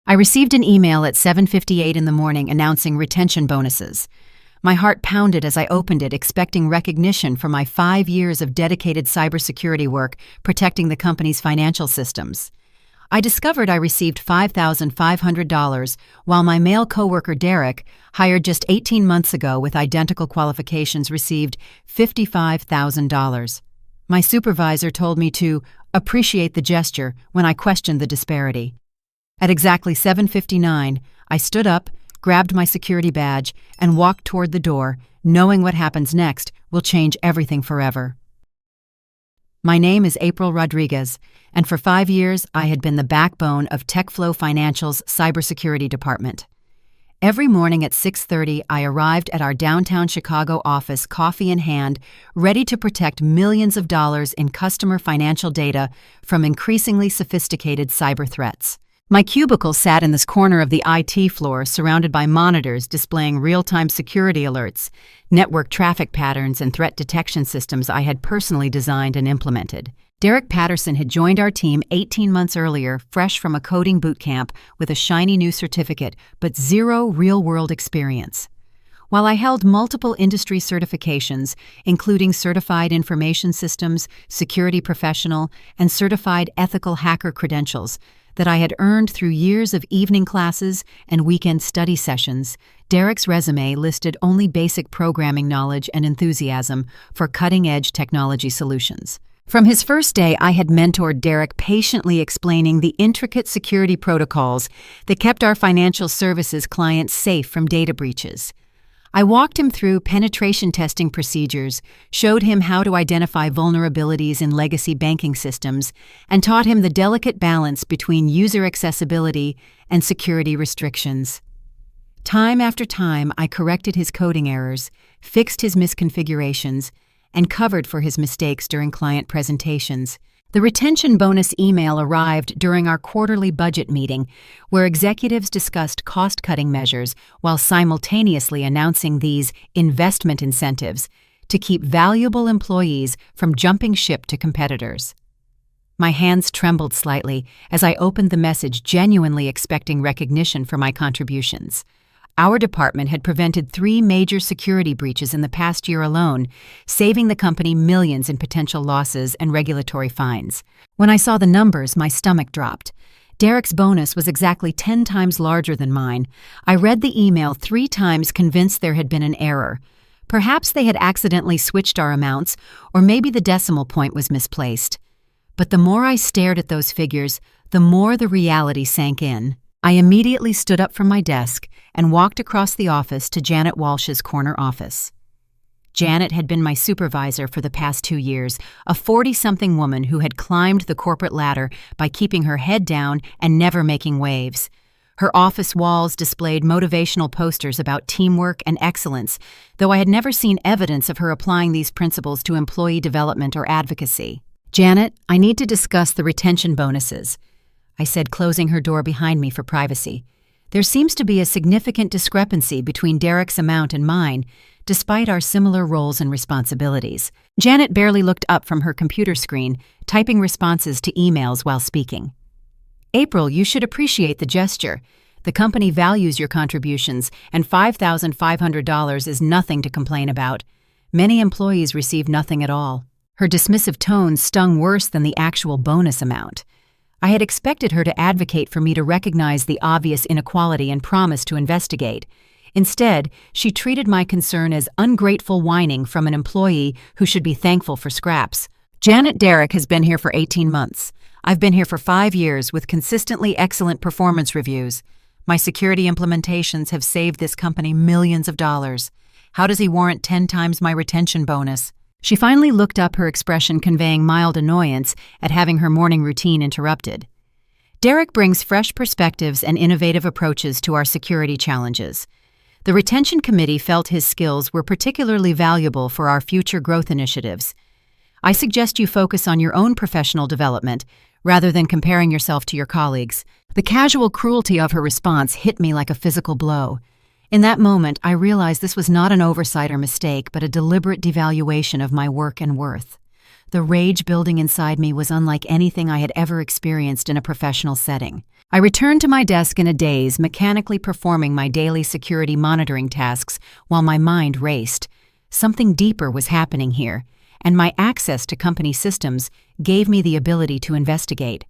I received an email at 7:58 in the morning announcing retention bonuses. My heart pounded as I opened it, expecting recognition for my 5 years of dedicated cybersecurity work protecting the company's financial systems. I discovered I received $5,500, while my male coworker Derek, hired just 18 months ago with identical qualifications, received $55,000. My supervisor told me to appreciate the gesture when I questioned the disparity. At exactly 7:59, I stood up, grabbed my security badge, and walked toward the door, knowing what happens next will change everything forever. My name is April Rodriguez, and for 5 years I had been the backbone of TechFlow Financial's cybersecurity department. Every morning at 6:30, I arrived at our downtown Chicago office, coffee in hand, ready to protect millions of dollars in customer financial data from increasingly sophisticated cyber threats. My cubicle sat in this corner of the IT floor, surrounded by monitors displaying real-time security alerts, network traffic patterns, and threat detection systems I had personally designed and implemented. Derek Patterson had joined our team 18 months earlier, fresh from a coding boot camp with a shiny new certificate, but zero real-world experience. While I held multiple industry certifications, including Certified Information Systems, Security Professional, and Certified Ethical Hacker credentials that I had earned through years of evening classes and weekend study sessions, Derek's resume listed only basic programming knowledge and enthusiasm for cutting-edge technology solutions. From his first day, I had mentored Derek, patiently explaining the intricate security protocols that kept our financial services clients safe from data breaches. I walked him through penetration testing procedures, showed him how to identify vulnerabilities in legacy banking systems, and taught him the delicate balance between user accessibility and security restrictions. Time after time, I corrected his coding errors, fixed his misconfigurations, and covered for his mistakes during client presentations. The retention bonus email arrived during our quarterly budget meeting, where executives discussed cost-cutting measures while simultaneously announcing these investment incentives to keep valuable employees from jumping ship to competitors. My hands trembled slightly as I opened the message, genuinely expecting recognition for my contributions. Our department had prevented 3 major security breaches in the past year alone, saving the company millions in potential losses and regulatory fines. When I saw the numbers, my stomach dropped. Derek's bonus was exactly 10 times larger than mine. I read the email 3 times, convinced there had been an error. Perhaps they had accidentally switched our amounts, or maybe the decimal point was misplaced. But the more I stared at those figures, the more the reality sank in. I immediately stood up from my desk and walked across the office to Janet Walsh's corner office. Janet had been my supervisor for the past 2 years, a 40-something woman who had climbed the corporate ladder by keeping her head down and never making waves. Her office walls displayed motivational posters about teamwork and excellence, though I had never seen evidence of her applying these principles to employee development or advocacy. "Janet, I need to discuss the retention bonuses," I said, closing her door behind me for privacy. "There seems to be a significant discrepancy between Derek's amount and mine, despite our similar roles and responsibilities." Janet barely looked up from her computer screen, typing responses to emails while speaking. "April, you should appreciate the gesture. The company values your contributions, and $5,500 is nothing to complain about. Many employees receive nothing at all." Her dismissive tone stung worse than the actual bonus amount. I had expected her to advocate for me to recognize the obvious inequality and promise to investigate. Instead, she treated my concern as ungrateful whining from an employee who should be thankful for scraps. "Janet, Derek has been here for 18 months. I've been here for 5 years with consistently excellent performance reviews. My security implementations have saved this company millions of dollars. How does he warrant 10 times my retention bonus?" She finally looked up, her expression conveying mild annoyance at having her morning routine interrupted. "Derek brings fresh perspectives and innovative approaches to our security challenges. The retention committee felt his skills were particularly valuable for our future growth initiatives. I suggest you focus on your own professional development rather than comparing yourself to your colleagues." The casual cruelty of her response hit me like a physical blow. In that moment, I realized this was not an oversight or mistake, but a deliberate devaluation of my work and worth. The rage building inside me was unlike anything I had ever experienced in a professional setting. I returned to my desk in a daze, mechanically performing my daily security monitoring tasks while my mind raced. Something deeper was happening here, and my access to company systems gave me the ability to investigate.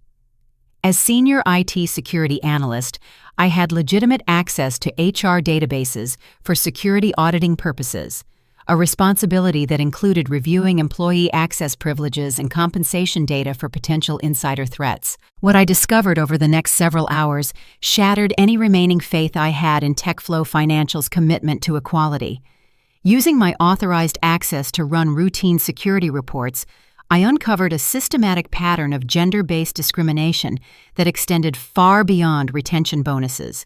As senior IT security analyst, I had legitimate access to HR databases for security auditing purposes, a responsibility that included reviewing employee access privileges and compensation data for potential insider threats. What I discovered over the next several hours shattered any remaining faith I had in TechFlow Financial's commitment to equality. Using my authorized access to run routine security reports, I uncovered a systematic pattern of gender-based discrimination that extended far beyond retention bonuses.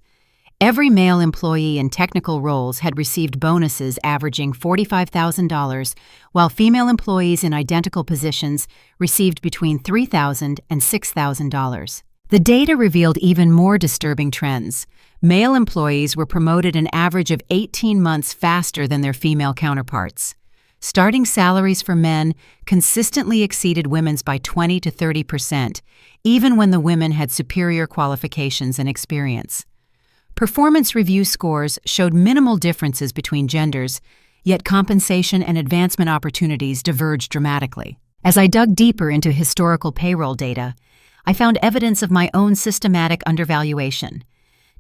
Every male employee in technical roles had received bonuses averaging $45,000, while female employees in identical positions received between $3,000 and $6,000. The data revealed even more disturbing trends. Male employees were promoted an average of 18 months faster than their female counterparts. Starting salaries for men consistently exceeded women's by 20 to 30%, even when the women had superior qualifications and experience. Performance review scores showed minimal differences between genders, yet compensation and advancement opportunities diverged dramatically. As I dug deeper into historical payroll data, I found evidence of my own systematic undervaluation.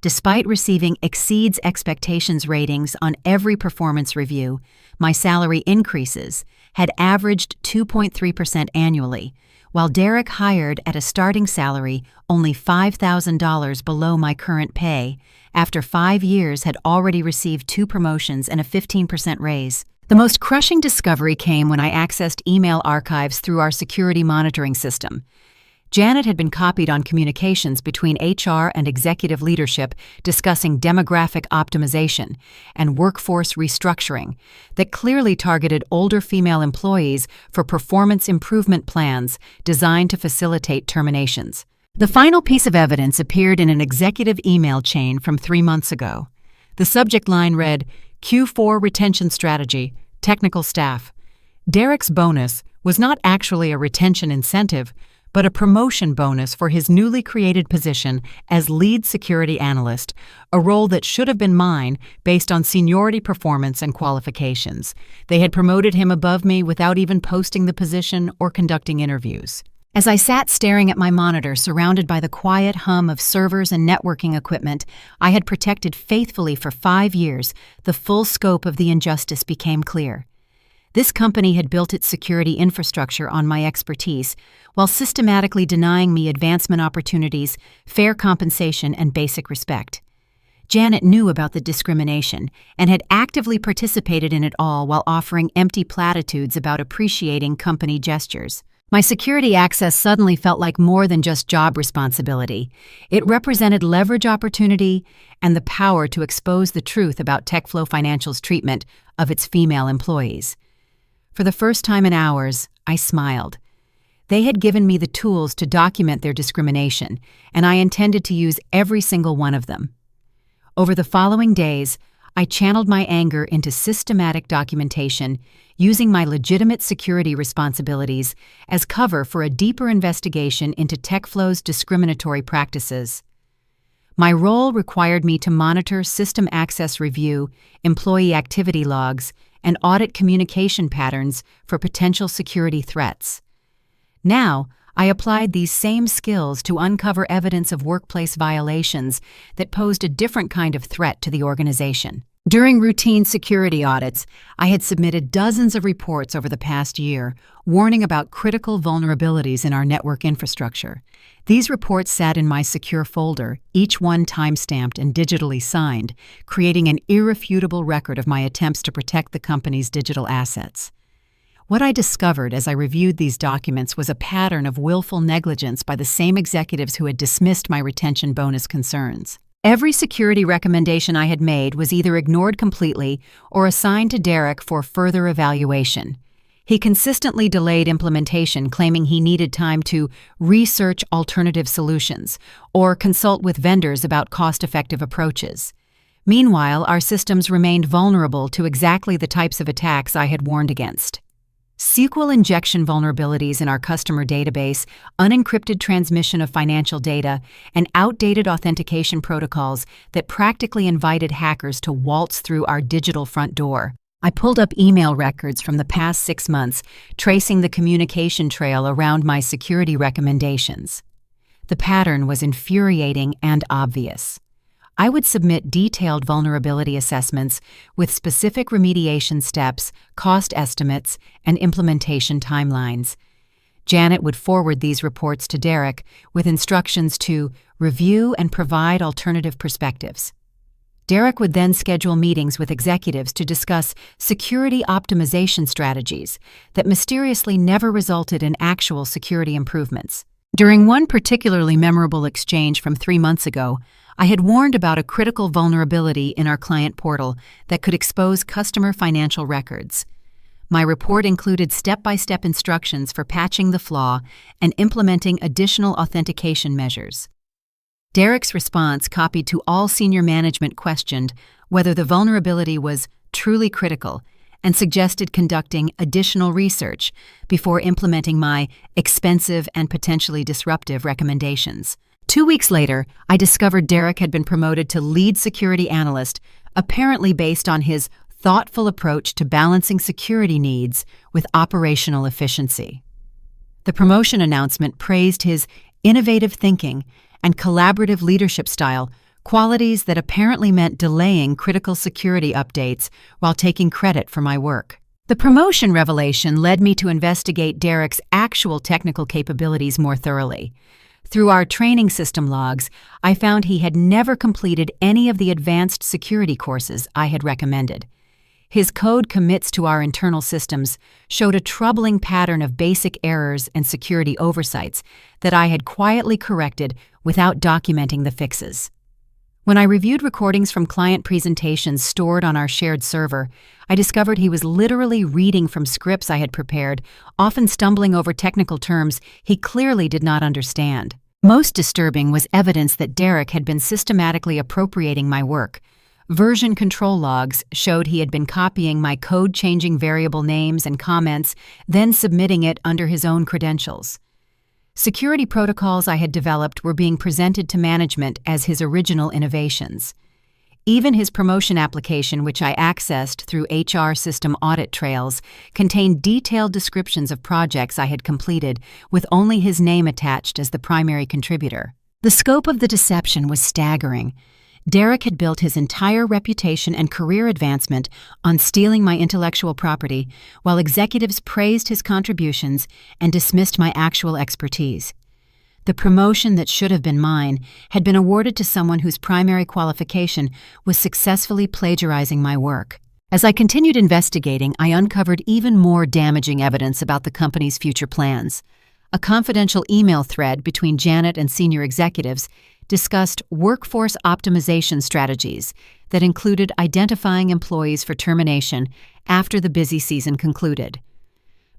Despite receiving exceeds expectations ratings on every performance review, my salary increases had averaged 2.3% annually, while Derek, hired at a starting salary only $5,000 below my current pay, after 5 years had already received 2 promotions and a 15% raise. The most crushing discovery came when I accessed email archives through our security monitoring system. Janet had been copied on communications between HR and executive leadership discussing demographic optimization and workforce restructuring that clearly targeted older female employees for performance improvement plans designed to facilitate terminations. The final piece of evidence appeared in an executive email chain from 3 months ago. The subject line read, Q4 Retention Strategy, Technical Staff. Derek's bonus was not actually a retention incentive, but a promotion bonus for his newly created position as lead security analyst, a role that should have been mine based on seniority performance and qualifications. They had promoted him above me without even posting the position or conducting interviews. As I sat staring at my monitor surrounded by the quiet hum of servers and networking equipment I had protected faithfully for 5 years, the full scope of the injustice became clear. This company had built its security infrastructure on my expertise, while systematically denying me advancement opportunities, fair compensation, and basic respect. Janet knew about the discrimination and had actively participated in it all while offering empty platitudes about appreciating company gestures. My security access suddenly felt like more than just job responsibility. It represented leverage opportunity and the power to expose the truth about TechFlow Financial's treatment of its female employees. For the first time in hours, I smiled. They had given me the tools to document their discrimination, and I intended to use every single one of them. Over the following days, I channeled my anger into systematic documentation, using my legitimate security responsibilities as cover for a deeper investigation into TechFlow's discriminatory practices. My role required me to monitor system access review, employee activity logs, and audit communication patterns for potential security threats. Now, I applied these same skills to uncover evidence of workplace violations that posed a different kind of threat to the organization. During routine security audits, I had submitted dozens of reports over the past year, warning about critical vulnerabilities in our network infrastructure. These reports sat in my secure folder, each one time-stamped and digitally signed, creating an irrefutable record of my attempts to protect the company's digital assets. What I discovered as I reviewed these documents was a pattern of willful negligence by the same executives who had dismissed my retention bonus concerns. Every security recommendation I had made was either ignored completely or assigned to Derek for further evaluation. He consistently delayed implementation, claiming he needed time to research alternative solutions or consult with vendors about cost-effective approaches. Meanwhile, our systems remained vulnerable to exactly the types of attacks I had warned against. SQL injection vulnerabilities in our customer database, unencrypted transmission of financial data, and outdated authentication protocols that practically invited hackers to waltz through our digital front door. I pulled up email records from the past 6 months, tracing the communication trail around my security recommendations. The pattern was infuriating and obvious. I would submit detailed vulnerability assessments with specific remediation steps, cost estimates, and implementation timelines. Janet would forward these reports to Derek with instructions to review and provide alternative perspectives. Derek would then schedule meetings with executives to discuss security optimization strategies that mysteriously never resulted in actual security improvements. During one particularly memorable exchange from 3 months ago, I had warned about a critical vulnerability in our client portal that could expose customer financial records. My report included step-by-step instructions for patching the flaw and implementing additional authentication measures. Derek's response, copied to all senior management, questioned whether the vulnerability was truly critical and suggested conducting additional research before implementing my expensive and potentially disruptive recommendations. 2 weeks later, I discovered Derek had been promoted to lead security analyst, apparently based on his thoughtful approach to balancing security needs with operational efficiency. The promotion announcement praised his innovative thinking and collaborative leadership style, qualities that apparently meant delaying critical security updates while taking credit for my work. The promotion revelation led me to investigate Derek's actual technical capabilities more thoroughly. Through our training system logs, I found he had never completed any of the advanced security courses I had recommended. His code commits to our internal systems showed a troubling pattern of basic errors and security oversights that I had quietly corrected without documenting the fixes. When I reviewed recordings from client presentations stored on our shared server, I discovered he was literally reading from scripts I had prepared, often stumbling over technical terms he clearly did not understand. Most disturbing was evidence that Derek had been systematically appropriating my work. Version control logs showed he had been copying my code-changing variable names and comments, then submitting it under his own credentials. Security protocols I had developed were being presented to management as his original innovations. Even his promotion application, which I accessed through HR system audit trails, contained detailed descriptions of projects I had completed with only his name attached as the primary contributor. The scope of the deception was staggering. Derek had built his entire reputation and career advancement on stealing my intellectual property, while executives praised his contributions and dismissed my actual expertise. The promotion that should have been mine had been awarded to someone whose primary qualification was successfully plagiarizing my work. As I continued investigating, I uncovered even more damaging evidence about the company's future plans. A confidential email thread between Janet and senior executives discussed workforce optimization strategies that included identifying employees for termination after the busy season concluded.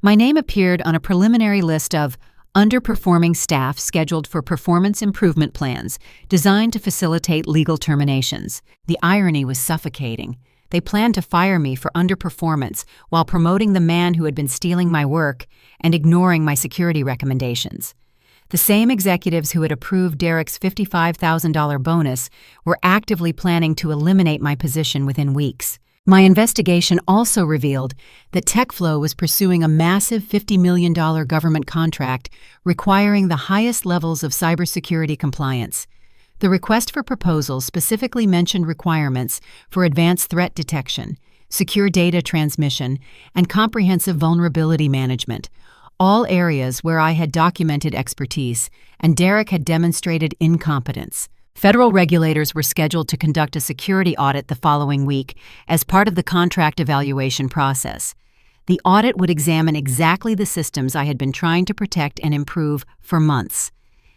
My name appeared on a preliminary list of underperforming staff scheduled for performance improvement plans designed to facilitate legal terminations. The irony was suffocating. They planned to fire me for underperformance while promoting the man who had been stealing my work and ignoring my security recommendations. The same executives who had approved Derek's $55,000 bonus were actively planning to eliminate my position within weeks. My investigation also revealed that TechFlow was pursuing a massive $50 million government contract requiring the highest levels of cybersecurity compliance. The request for proposals specifically mentioned requirements for advanced threat detection, secure data transmission, and comprehensive vulnerability management, all areas where I had documented expertise and Derek had demonstrated incompetence. Federal regulators were scheduled to conduct a security audit the following week as part of the contract evaluation process. The audit would examine exactly the systems I had been trying to protect and improve for months.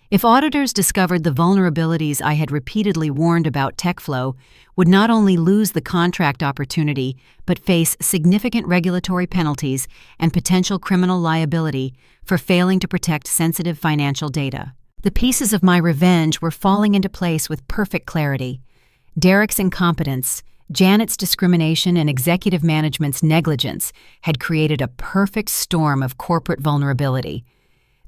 If auditors discovered the vulnerabilities I had repeatedly warned about, TechFlow would not only lose the contract opportunity, but face significant regulatory penalties and potential criminal liability for failing to protect sensitive financial data. The pieces of my revenge were falling into place with perfect clarity. Derek's incompetence, Janet's discrimination and executive management's negligence had created a perfect storm of corporate vulnerability.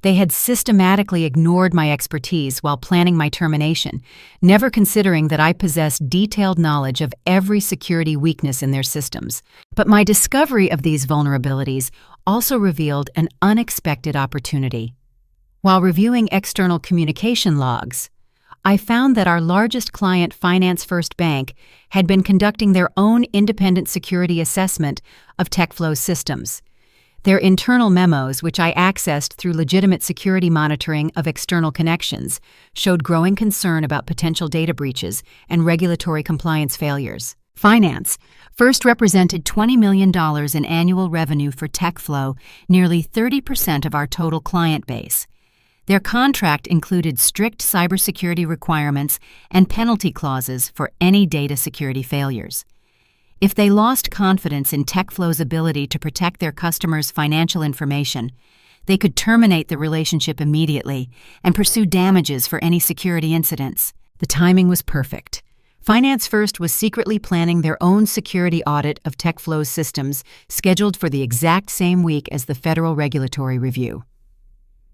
They had systematically ignored my expertise while planning my termination, never considering that I possessed detailed knowledge of every security weakness in their systems. But my discovery of these vulnerabilities also revealed an unexpected opportunity. While reviewing external communication logs, I found that our largest client, Finance First Bank, had been conducting their own independent security assessment of TechFlow's systems. Their internal memos, which I accessed through legitimate security monitoring of external connections, showed growing concern about potential data breaches and regulatory compliance failures. Finance First represented $20 million in annual revenue for TechFlow, nearly 30% of our total client base. Their contract included strict cybersecurity requirements and penalty clauses for any data security failures. If they lost confidence in TechFlow's ability to protect their customers' financial information, they could terminate the relationship immediately and pursue damages for any security incidents. The timing was perfect. Finance First was secretly planning their own security audit of TechFlow's systems, scheduled for the exact same week as the federal regulatory review.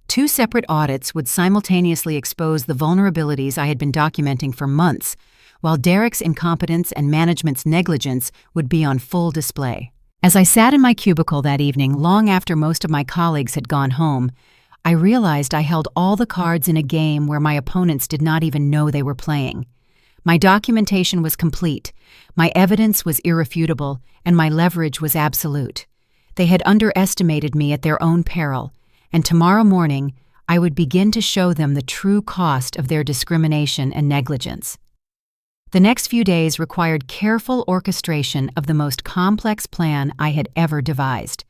2 separate audits would simultaneously expose the vulnerabilities I had been documenting for months, while Derek's incompetence and management's negligence would be on full display. As I sat in my cubicle that evening, long after most of my colleagues had gone home, I realized I held all the cards in a game where my opponents did not even know they were playing. My documentation was complete, my evidence was irrefutable, and my leverage was absolute. They had underestimated me at their own peril, and tomorrow morning I would begin to show them the true cost of their discrimination and negligence. The next few days required careful orchestration of the most complex plan I had ever devised.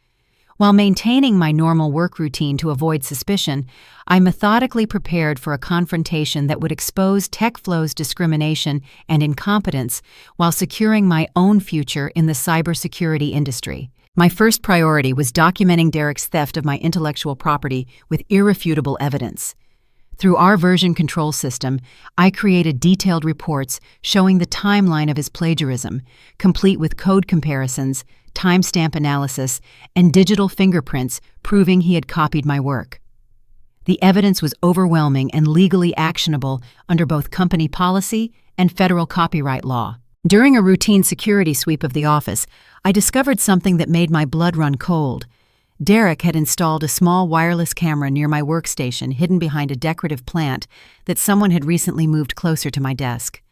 While maintaining my normal work routine to avoid suspicion, I methodically prepared for a confrontation that would expose TechFlow's discrimination and incompetence while securing my own future in the cybersecurity industry. My first priority was documenting Derek's theft of my intellectual property with irrefutable evidence. Through our version control system, I created detailed reports showing the timeline of his plagiarism, complete with code comparisons, timestamp analysis, and digital fingerprints proving he had copied my work. The evidence was overwhelming and legally actionable under both company policy and federal copyright law. During a routine security sweep of the office, I discovered something that made my blood run cold. Derek had installed a small wireless camera near my workstation, hidden behind a decorative plant that someone had recently moved closer to my desk.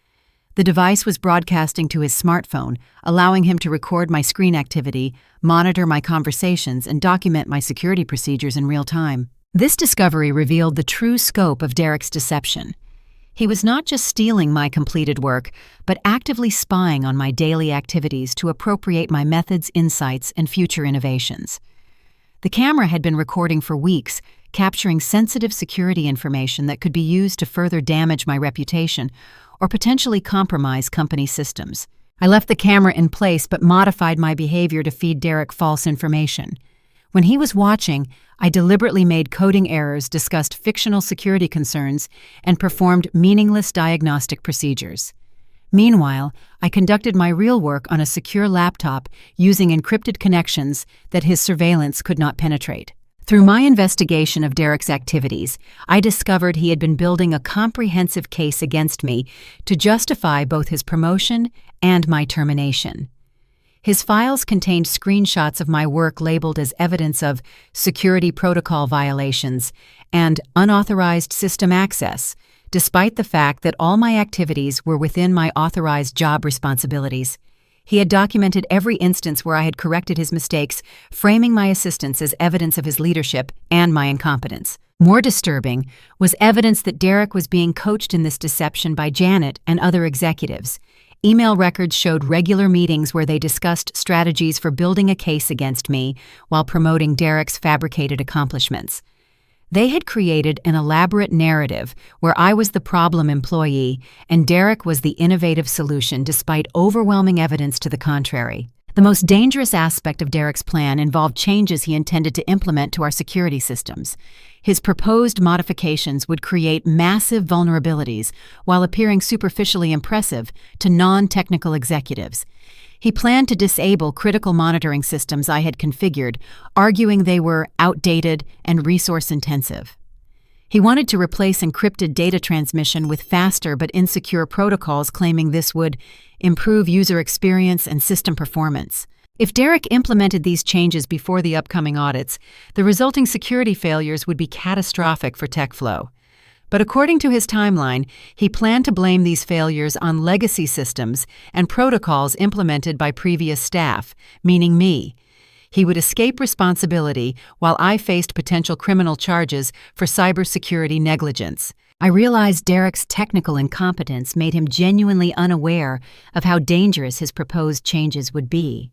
The device was broadcasting to his smartphone, allowing him to record my screen activity, monitor my conversations, and document my security procedures in real time. This discovery revealed the true scope of Derek's deception. He was not just stealing my completed work, but actively spying on my daily activities to appropriate my methods, insights, and future innovations. The camera had been recording for weeks, capturing sensitive security information that could be used to further damage my reputation or potentially compromise company systems. I left the camera in place but modified my behavior to feed Derek false information. When he was watching, I deliberately made coding errors, discussed fictional security concerns, and performed meaningless diagnostic procedures. Meanwhile, I conducted my real work on a secure laptop using encrypted connections that his surveillance could not penetrate. Through my investigation of Derek's activities, I discovered he had been building a comprehensive case against me to justify both his promotion and my termination. His files contained screenshots of my work labeled as evidence of security protocol violations and unauthorized system access, despite the fact that all my activities were within my authorized job responsibilities. He had documented every instance where I had corrected his mistakes, framing my assistance as evidence of his leadership and my incompetence. More disturbing was evidence that Derek was being coached in this deception by Janet and other executives. Email records showed regular meetings where they discussed strategies for building a case against me while promoting Derek's fabricated accomplishments. They had created an elaborate narrative where I was the problem employee and Derek was the innovative solution despite overwhelming evidence to the contrary. The most dangerous aspect of Derek's plan involved changes he intended to implement to our security systems. His proposed modifications would create massive vulnerabilities while appearing superficially impressive to non-technical executives. He planned to disable critical monitoring systems I had configured, arguing they were outdated and resource-intensive. He wanted to replace encrypted data transmission with faster but insecure protocols, claiming this would improve user experience and system performance. If Derek implemented these changes before the upcoming audits, the resulting security failures would be catastrophic for TechFlow. But according to his timeline, he planned to blame these failures on legacy systems and protocols implemented by previous staff, meaning me. He would escape responsibility while I faced potential criminal charges for cybersecurity negligence. I realized Derek's technical incompetence made him genuinely unaware of how dangerous his proposed changes would be.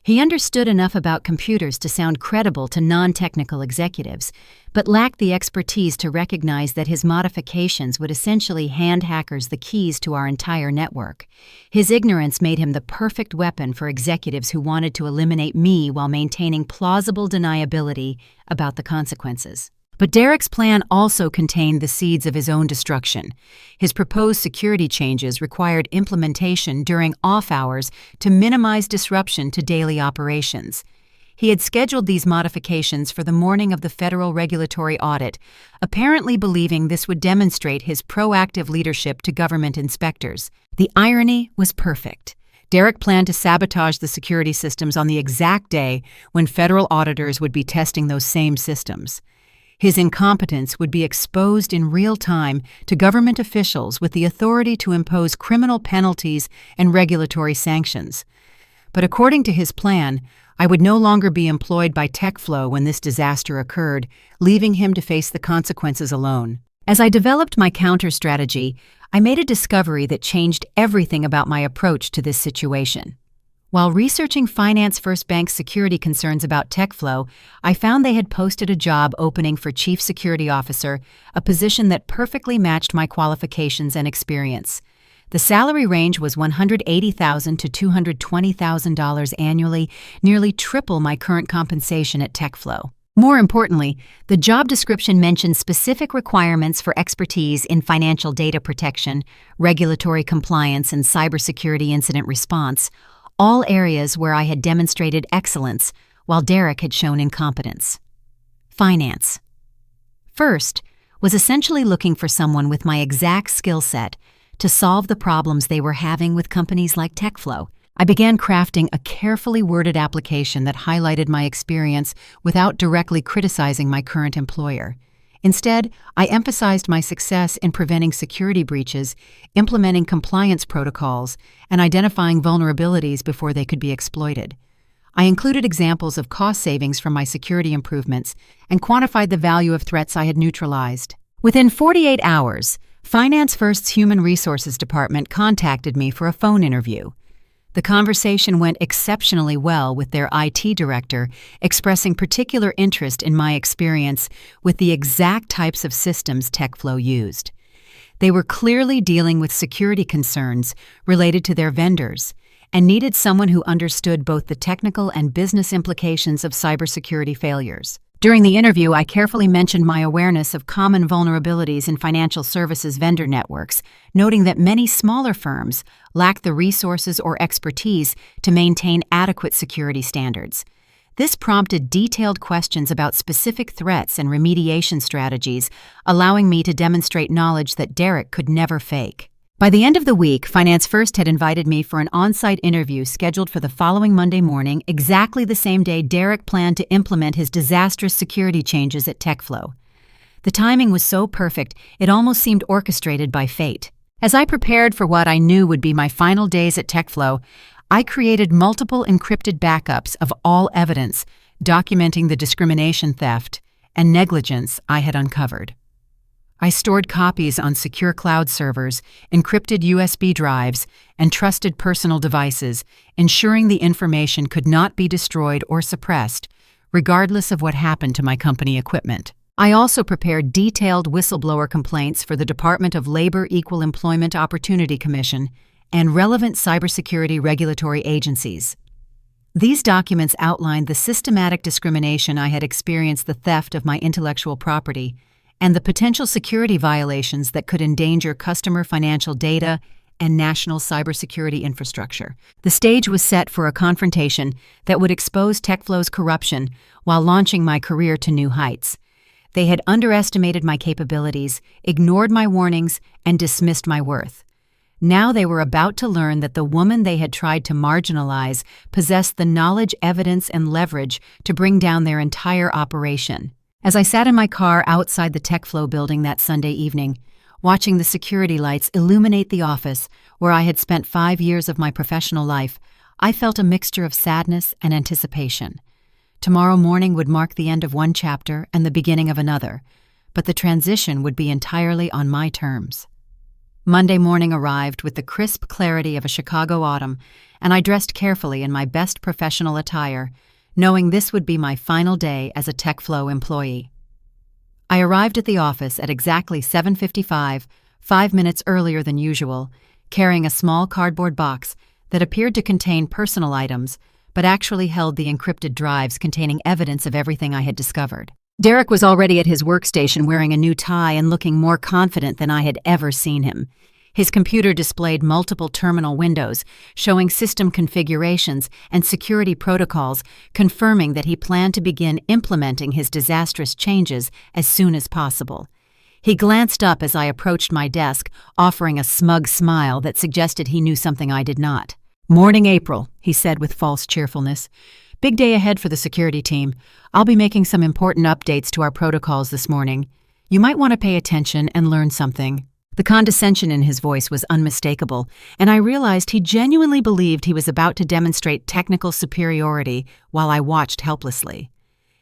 He understood enough about computers to sound credible to non-technical executives, but lacked the expertise to recognize that his modifications would essentially hand hackers the keys to our entire network. His ignorance made him the perfect weapon for executives who wanted to eliminate me while maintaining plausible deniability about the consequences. But Derek's plan also contained the seeds of his own destruction. His proposed security changes required implementation during off hours to minimize disruption to daily operations. He had scheduled these modifications for the morning of the federal regulatory audit, apparently believing this would demonstrate his proactive leadership to government inspectors. The irony was perfect. Derek planned to sabotage the security systems on the exact day when federal auditors would be testing those same systems. His incompetence would be exposed in real time to government officials with the authority to impose criminal penalties and regulatory sanctions. But according to his plan, I would no longer be employed by TechFlow when this disaster occurred, leaving him to face the consequences alone. As I developed my counter strategy, I made a discovery that changed everything about my approach to this situation. While researching Finance First Bank's security concerns about TechFlow, I found they had posted a job opening for Chief Security Officer, a position that perfectly matched my qualifications and experience. The salary range was $180,000 to $220,000 annually, nearly triple my current compensation at TechFlow. More importantly, the job description mentioned specific requirements for expertise in financial data protection, regulatory compliance, and cybersecurity incident response, all areas where I had demonstrated excellence, while Derek had shown incompetence. Finance. First, was essentially looking for someone with my exact skill set to solve the problems they were having with companies like TechFlow. I began crafting a carefully worded application that highlighted my experience without directly criticizing my current employer. Instead, I emphasized my success in preventing security breaches, implementing compliance protocols, and identifying vulnerabilities before they could be exploited. I included examples of cost savings from my security improvements and quantified the value of threats I had neutralized. Within 48 hours, Finance First's Human Resources Department contacted me for a phone interview. The conversation went exceptionally well, with their IT director expressing particular interest in my experience with the exact types of systems TechFlow used. They were clearly dealing with security concerns related to their vendors and needed someone who understood both the technical and business implications of cybersecurity failures. During the interview, I carefully mentioned my awareness of common vulnerabilities in financial services vendor networks, noting that many smaller firms lack the resources or expertise to maintain adequate security standards. This prompted detailed questions about specific threats and remediation strategies, allowing me to demonstrate knowledge that Derek could never fake. By the end of the week, Finance First had invited me for an on-site interview scheduled for the following Monday morning, exactly the same day Derek planned to implement his disastrous security changes at TechFlow. The timing was so perfect, it almost seemed orchestrated by fate. As I prepared for what I knew would be my final days at TechFlow, I created multiple encrypted backups of all evidence, documenting the discrimination, theft, and negligence I had uncovered. I stored copies on secure cloud servers, encrypted USB drives, and trusted personal devices, ensuring the information could not be destroyed or suppressed, regardless of what happened to my company equipment. I also prepared detailed whistleblower complaints for the Department of Labor Equal Employment Opportunity Commission and relevant cybersecurity regulatory agencies. These documents outlined the systematic discrimination I had experienced, the theft of my intellectual property, and the potential security violations that could endanger customer financial data and national cybersecurity infrastructure. The stage was set for a confrontation that would expose TechFlow's corruption while launching my career to new heights. They had underestimated my capabilities, ignored my warnings, and dismissed my worth. Now they were about to learn that the woman they had tried to marginalize possessed the knowledge, evidence, and leverage to bring down their entire operation. As I sat in my car outside the TechFlow building that Sunday evening, watching the security lights illuminate the office where I had spent 5 years of my professional life, I felt a mixture of sadness and anticipation. Tomorrow morning would mark the end of one chapter and the beginning of another, but the transition would be entirely on my terms. Monday morning arrived with the crisp clarity of a Chicago autumn, and I dressed carefully in my best professional attire, knowing this would be my final day as a TechFlow employee. I arrived at the office at exactly 7:55, 5 minutes earlier than usual, carrying a small cardboard box that appeared to contain personal items, but actually held the encrypted drives containing evidence of everything I had discovered. Derek was already at his workstation wearing a new tie and looking more confident than I had ever seen him. His computer displayed multiple terminal windows, showing system configurations and security protocols, confirming that he planned to begin implementing his disastrous changes as soon as possible. He glanced up as I approached my desk, offering a smug smile that suggested he knew something I did not. "Morning, April," he said with false cheerfulness. "Big day ahead for the security team. I'll be making some important updates to our protocols this morning. You might want to pay attention and learn something." The condescension in his voice was unmistakable, and I realized he genuinely believed he was about to demonstrate technical superiority while I watched helplessly.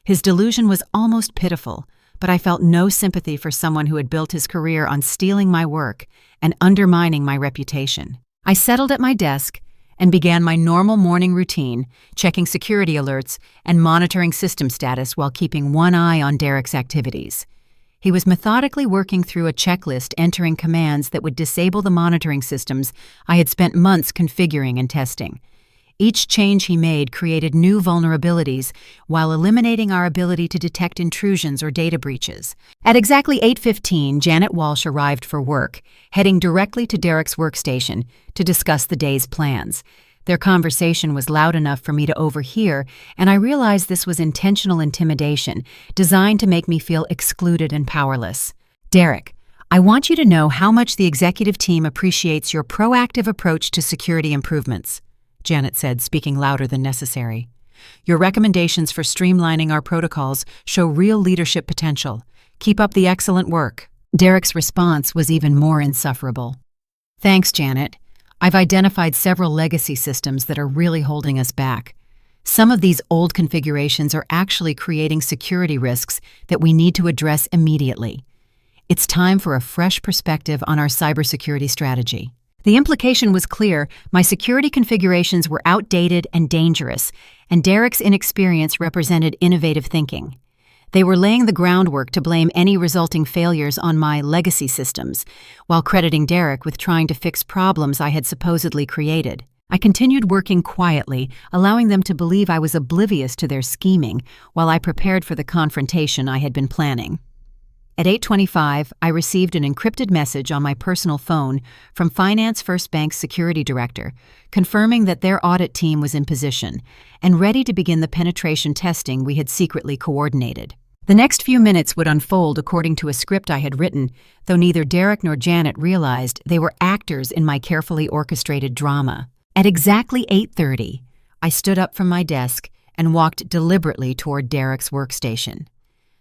His delusion was almost pitiful, but I felt no sympathy for someone who had built his career on stealing my work and undermining my reputation. I settled at my desk and began my normal morning routine, checking security alerts and monitoring system status while keeping one eye on Derek's activities. He was methodically working through a checklist, entering commands that would disable the monitoring systems I had spent months configuring and testing. Each change he made created new vulnerabilities while eliminating our ability to detect intrusions or data breaches. At exactly 8:15, Janet Walsh arrived for work, heading directly to Derek's workstation to discuss the day's plans. Their conversation was loud enough for me to overhear, and I realized this was intentional intimidation, designed to make me feel excluded and powerless. "Derek, I want you to know how much the executive team appreciates your proactive approach to security improvements," Janet said, speaking louder than necessary. "Your recommendations for streamlining our protocols show real leadership potential. Keep up the excellent work." Derek's response was even more insufferable. "Thanks, Janet. I've identified several legacy systems that are really holding us back. Some of these old configurations are actually creating security risks that we need to address immediately. It's time for a fresh perspective on our cybersecurity strategy." The implication was clear. My security configurations were outdated and dangerous, and Derek's inexperience represented innovative thinking. They were laying the groundwork to blame any resulting failures on my legacy systems, while crediting Derek with trying to fix problems I had supposedly created. I continued working quietly, allowing them to believe I was oblivious to their scheming while I prepared for the confrontation I had been planning. At 8:25, I received an encrypted message on my personal phone from Finance First Bank's security director, confirming that their audit team was in position and ready to begin the penetration testing we had secretly coordinated. The next few minutes would unfold according to a script I had written, though neither Derek nor Janet realized they were actors in my carefully orchestrated drama. At exactly 8:30, I stood up from my desk and walked deliberately toward Derek's workstation.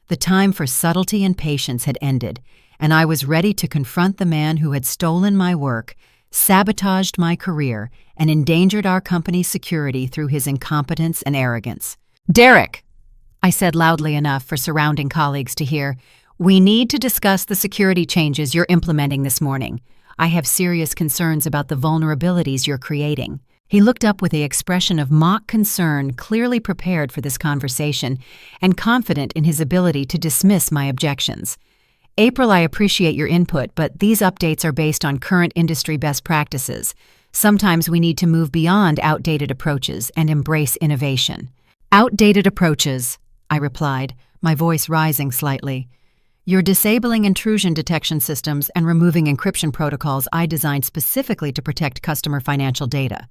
The time for subtlety and patience had ended, and I was ready to confront the man who had stolen my work, sabotaged my career, and endangered our company's security through his incompetence and arrogance. "Derek," I said loudly enough for surrounding colleagues to hear, "we need to discuss the security changes you're implementing this morning. I have serious concerns about the vulnerabilities you're creating." He looked up with an expression of mock concern, clearly prepared for this conversation and confident in his ability to dismiss my objections. "April, I appreciate your input, but these updates are based on current industry best practices. Sometimes we need to move beyond outdated approaches and embrace innovation. Outdated approaches, I replied, my voice rising slightly. You're disabling intrusion detection systems and removing encryption protocols I designed specifically to protect customer financial data.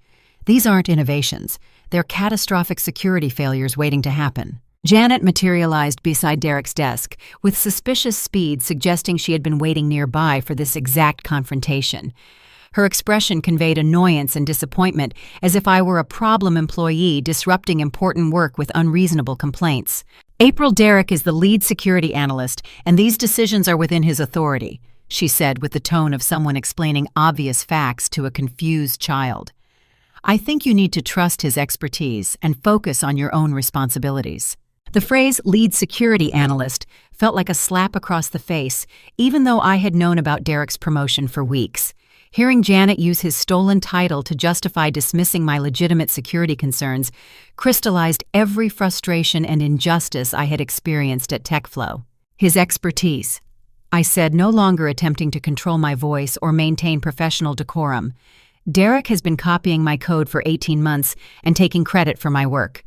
These aren't innovations. They're catastrophic security failures waiting to happen. Janet materialized beside Derek's desk, with suspicious speed suggesting she had been waiting nearby for this exact confrontation. Her expression conveyed annoyance and disappointment, as if I were a problem employee disrupting important work with unreasonable complaints. Derek is the lead security analyst, and these decisions are within his authority, she said with the tone of someone explaining obvious facts to a confused child. I think you need to trust his expertise and focus on your own responsibilities. The phrase lead security analyst felt like a slap across the face, even though I had known about Derek's promotion for weeks. Hearing Janet use his stolen title to justify dismissing my legitimate security concerns crystallized every frustration and injustice I had experienced at TechFlow. His expertise, I said, no longer attempting to control my voice or maintain professional decorum. Derek has been copying my code for 18 months and taking credit for my work.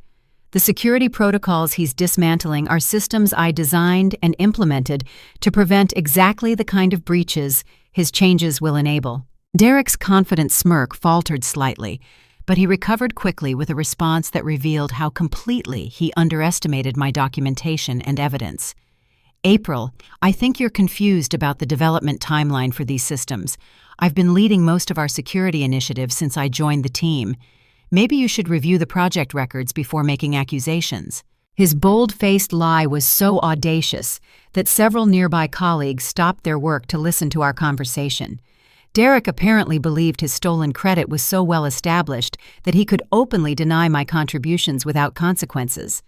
The security protocols he's dismantling are systems I designed and implemented to prevent exactly the kind of breaches his changes will enable. Derek's confident smirk faltered slightly, but he recovered quickly with a response that revealed how completely he underestimated my documentation and evidence. I think you're confused about the development timeline for these systems. I've been leading most of our security initiatives since I joined the team. Maybe you should review the project records before making accusations. His bold-faced lie was so audacious that several nearby colleagues stopped their work to listen to our conversation. Derek apparently believed his stolen credit was so well established that he could openly deny my contributions without consequences.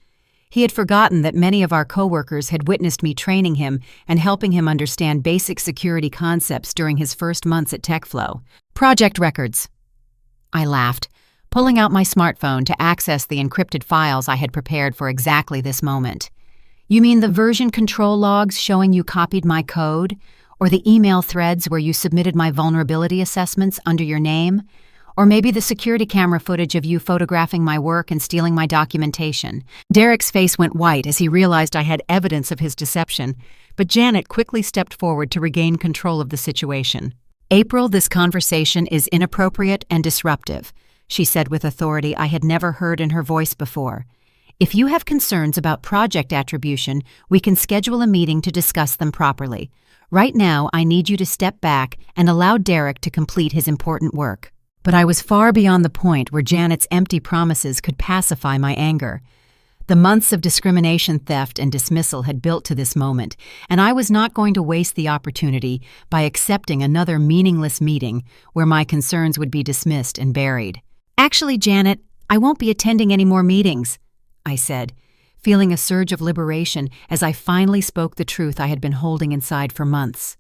He had forgotten that many of our coworkers had witnessed me training him and helping him understand basic security concepts during his first months at TechFlow. Project records. I laughed, pulling out my smartphone to access the encrypted files I had prepared for exactly this moment. You mean the version control logs showing you copied my code? Or the email threads where you submitted my vulnerability assessments under your name? Or maybe the security camera footage of you photographing my work and stealing my documentation? Derek's face went white as he realized I had evidence of his deception, but Janet quickly stepped forward to regain control of the situation. This conversation is inappropriate and disruptive, she said with authority I had never heard in her voice before. If you have concerns about project attribution, we can schedule a meeting to discuss them properly. Right now, I need you to step back and allow Derek to complete his important work. But I was far beyond the point where Janet's empty promises could pacify my anger. The months of discrimination, theft, and dismissal had built to this moment, and I was not going to waste the opportunity by accepting another meaningless meeting where my concerns would be dismissed and buried. Actually, Janet, I won't be attending any more meetings, I said, feeling a surge of liberation as I finally spoke the truth I had been holding inside for months.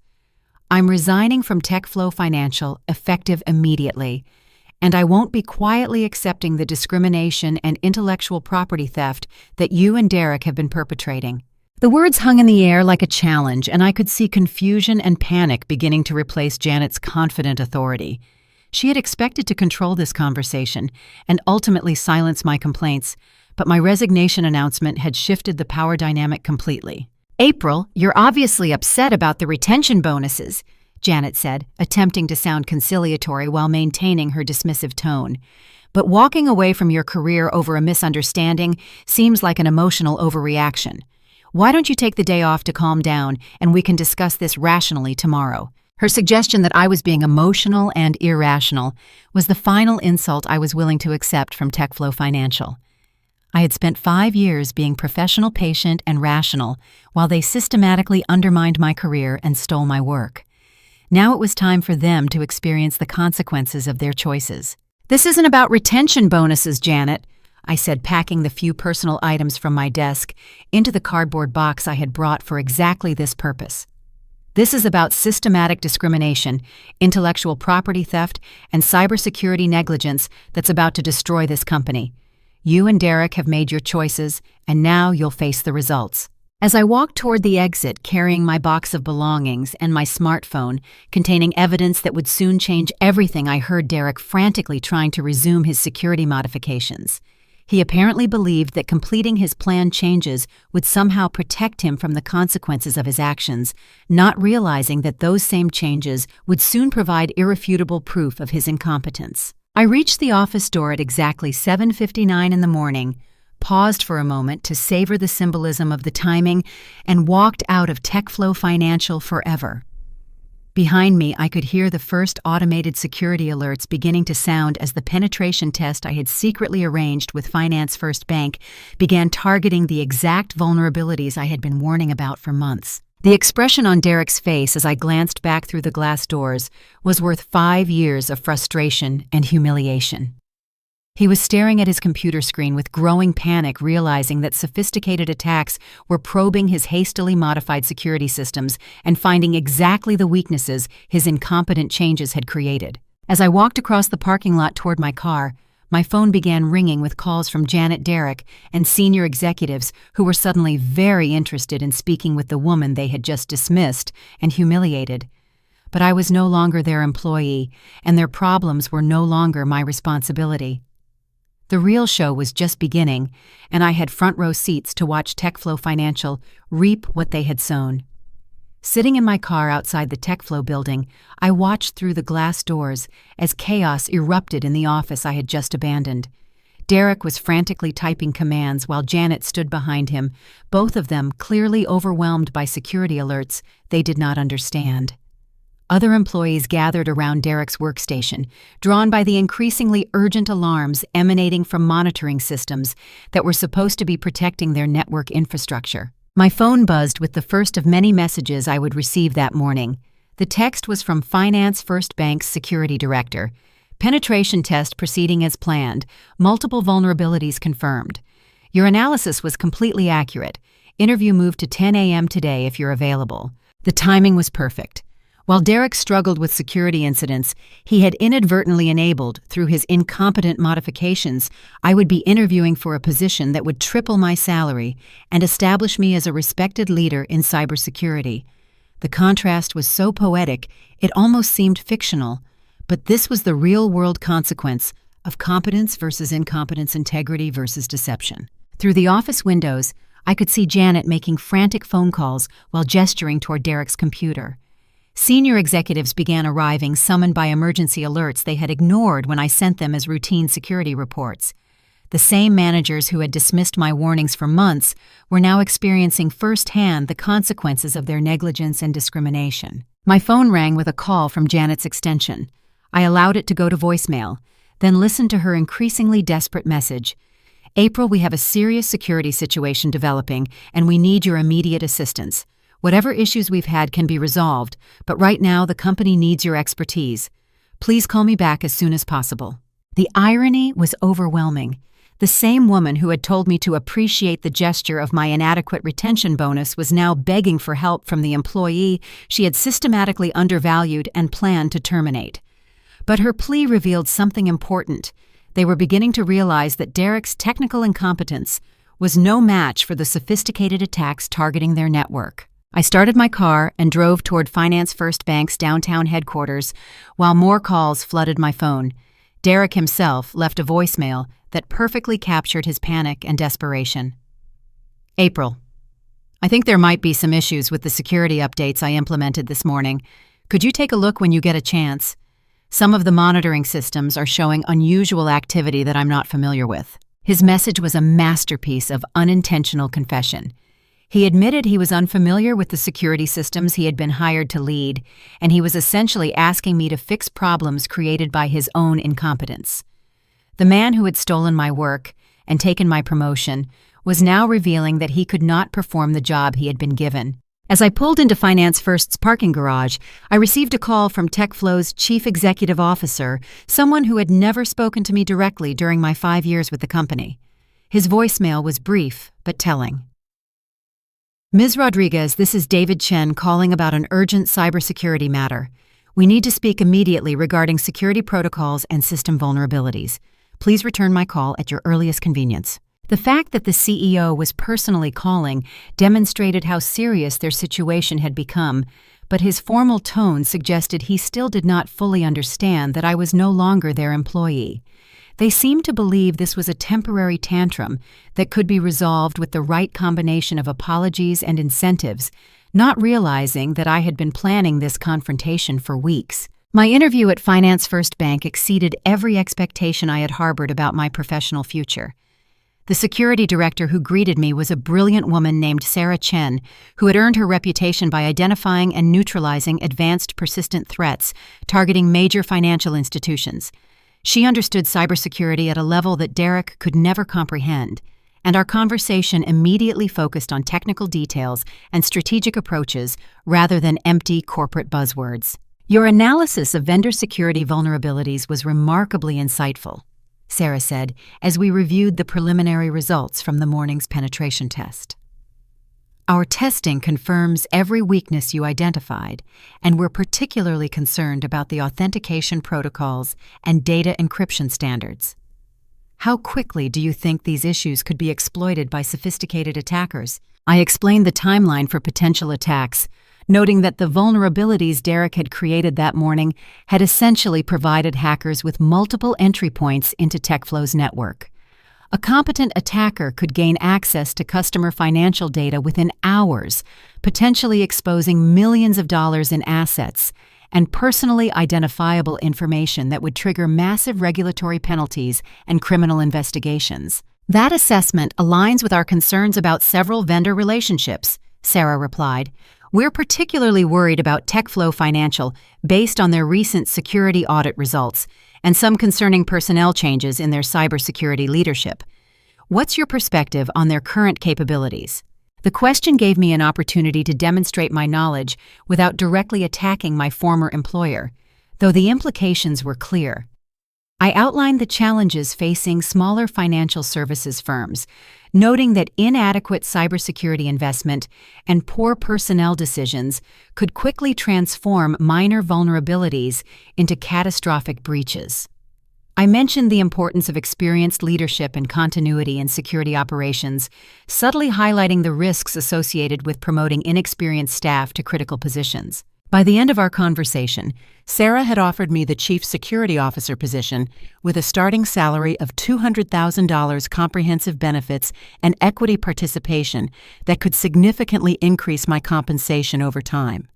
I'm resigning from TechFlow Financial, effective immediately, and I won't be quietly accepting the discrimination and intellectual property theft that you and Derek have been perpetrating. The words hung in the air like a challenge, and I could see confusion and panic beginning to replace Janet's confident authority. She had expected to control this conversation and ultimately silence my complaints, but my resignation announcement had shifted the power dynamic completely. You're obviously upset about the retention bonuses, Janet said, attempting to sound conciliatory while maintaining her dismissive tone. But walking away from your career over a misunderstanding seems like an emotional overreaction. Why don't you take the day off to calm down and we can discuss this rationally tomorrow? Her suggestion that I was being emotional and irrational was the final insult I was willing to accept from TechFlow Financial. I had spent 5 years being professional, patient, and rational while they systematically undermined my career and stole my work. Now it was time for them to experience the consequences of their choices. This isn't about retention bonuses, Janet, I said, packing the few personal items from my desk into the cardboard box I had brought for exactly this purpose. This is about systematic discrimination, intellectual property theft, and cybersecurity negligence that's about to destroy this company. You and Derek have made your choices, and now you'll face the results. As I walked toward the exit carrying my box of belongings and my smartphone containing evidence that would soon change everything, I heard Derek frantically trying to resume his security modifications. He apparently believed that completing his planned changes would somehow protect him from the consequences of his actions, not realizing that those same changes would soon provide irrefutable proof of his incompetence. I reached the office door at exactly 7:59 in the morning, paused for a moment to savor the symbolism of the timing, and walked out of TechFlow Financial forever. Behind me, I could hear the first automated security alerts beginning to sound as the penetration test I had secretly arranged with Finance First Bank began targeting the exact vulnerabilities I had been warning about for months. The expression on Derek's face as I glanced back through the glass doors was worth 5 years of frustration and humiliation. He was staring at his computer screen with growing panic, realizing that sophisticated attacks were probing his hastily modified security systems and finding exactly the weaknesses his incompetent changes had created. As I walked across the parking lot toward my car, my phone began ringing with calls from Janet, Derek, and senior executives who were suddenly very interested in speaking with the woman they had just dismissed and humiliated. But I was no longer their employee, and their problems were no longer my responsibility. The real show was just beginning, and I had front-row seats to watch TechFlow Financial reap what they had sown. Sitting in my car outside the TechFlow building, I watched through the glass doors as chaos erupted in the office I had just abandoned. Derek was frantically typing commands while Janet stood behind him, both of them clearly overwhelmed by security alerts they did not understand. Other employees gathered around Derek's workstation, drawn by the increasingly urgent alarms emanating from monitoring systems that were supposed to be protecting their network infrastructure. My phone buzzed with the first of many messages I would receive that morning. The text was from Finance First Bank's security director. Penetration test proceeding as planned. Multiple vulnerabilities confirmed. Your analysis was completely accurate. Interview moved to 10 a.m. today if you're available. The timing was perfect. While Derek struggled with security incidents he had inadvertently enabled through his incompetent modifications, I would be interviewing for a position that would triple my salary and establish me as a respected leader in cybersecurity. The contrast was so poetic, it almost seemed fictional, but this was the real-world consequence of competence versus incompetence, integrity versus deception. Through the office windows, I could see Janet making frantic phone calls while gesturing toward Derek's computer. Senior executives began arriving, summoned by emergency alerts they had ignored when I sent them as routine security reports. The same managers who had dismissed my warnings for months were now experiencing firsthand the consequences of their negligence and discrimination. My phone rang with a call from Janet's extension. I allowed it to go to voicemail, then listened to her increasingly desperate message. April, we have a serious security situation developing, and we need your immediate assistance. Whatever issues we've had can be resolved, but right now the company needs your expertise. Please call me back as soon as possible. The irony was overwhelming. The same woman who had told me to appreciate the gesture of my inadequate retention bonus was now begging for help from the employee she had systematically undervalued and planned to terminate. But her plea revealed something important. They were beginning to realize that Derek's technical incompetence was no match for the sophisticated attacks targeting their network. I started my car and drove toward Finance First Bank's downtown headquarters while more calls flooded my phone. Derek himself left a voicemail that perfectly captured his panic and desperation. April, I think there might be some issues with the security updates I implemented this morning. Could you take a look when you get a chance? Some of the monitoring systems are showing unusual activity that I'm not familiar with. His message was a masterpiece of unintentional confession. He admitted he was unfamiliar with the security systems he had been hired to lead, and he was essentially asking me to fix problems created by his own incompetence. The man who had stolen my work and taken my promotion was now revealing that he could not perform the job he had been given. As I pulled into Finance First's parking garage, I received a call from TechFlow's chief executive officer, someone who had never spoken to me directly during my 5 years with the company. His voicemail was brief but telling. Ms. Rodriguez, this is David Chen calling about an urgent cybersecurity matter. We need to speak immediately regarding security protocols and system vulnerabilities. Please return my call at your earliest convenience. The fact that the CEO was personally calling demonstrated how serious their situation had become, but his formal tone suggested he still did not fully understand that I was no longer their employee. They seemed to believe this was a temporary tantrum that could be resolved with the right combination of apologies and incentives, not realizing that I had been planning this confrontation for weeks. My interview at Finance First Bank exceeded every expectation I had harbored about my professional future. The security director who greeted me was a brilliant woman named Sarah Chen, who had earned her reputation by identifying and neutralizing advanced persistent threats targeting major financial institutions. She understood cybersecurity at a level that Derek could never comprehend, and our conversation immediately focused on technical details and strategic approaches rather than empty corporate buzzwords. "Your analysis of vendor security vulnerabilities was remarkably insightful," Sarah said as we reviewed the preliminary results from the morning's penetration test. "Our testing confirms every weakness you identified, and we're particularly concerned about the authentication protocols and data encryption standards. How quickly do you think these issues could be exploited by sophisticated attackers?" I explained the timeline for potential attacks, noting that the vulnerabilities Derek had created that morning had essentially provided hackers with multiple entry points into TechFlow's network. A competent attacker could gain access to customer financial data within hours, potentially exposing millions of dollars in assets and personally identifiable information that would trigger massive regulatory penalties and criminal investigations. "That assessment aligns with our concerns about several vendor relationships," Sarah replied. "We're particularly worried about TechFlow Financial based on their recent security audit results and some concerning personnel changes in their cybersecurity leadership. What's your perspective on their current capabilities?" The question gave me an opportunity to demonstrate my knowledge without directly attacking my former employer, though the implications were clear. I outlined the challenges facing smaller financial services firms, noting that inadequate cybersecurity investment and poor personnel decisions could quickly transform minor vulnerabilities into catastrophic breaches. I mentioned the importance of experienced leadership and continuity in security operations, subtly highlighting the risks associated with promoting inexperienced staff to critical positions. By the end of our conversation, Sarah had offered me the Chief Security Officer position with a starting salary of $200,000 comprehensive benefits and equity participation that could significantly increase my compensation over time.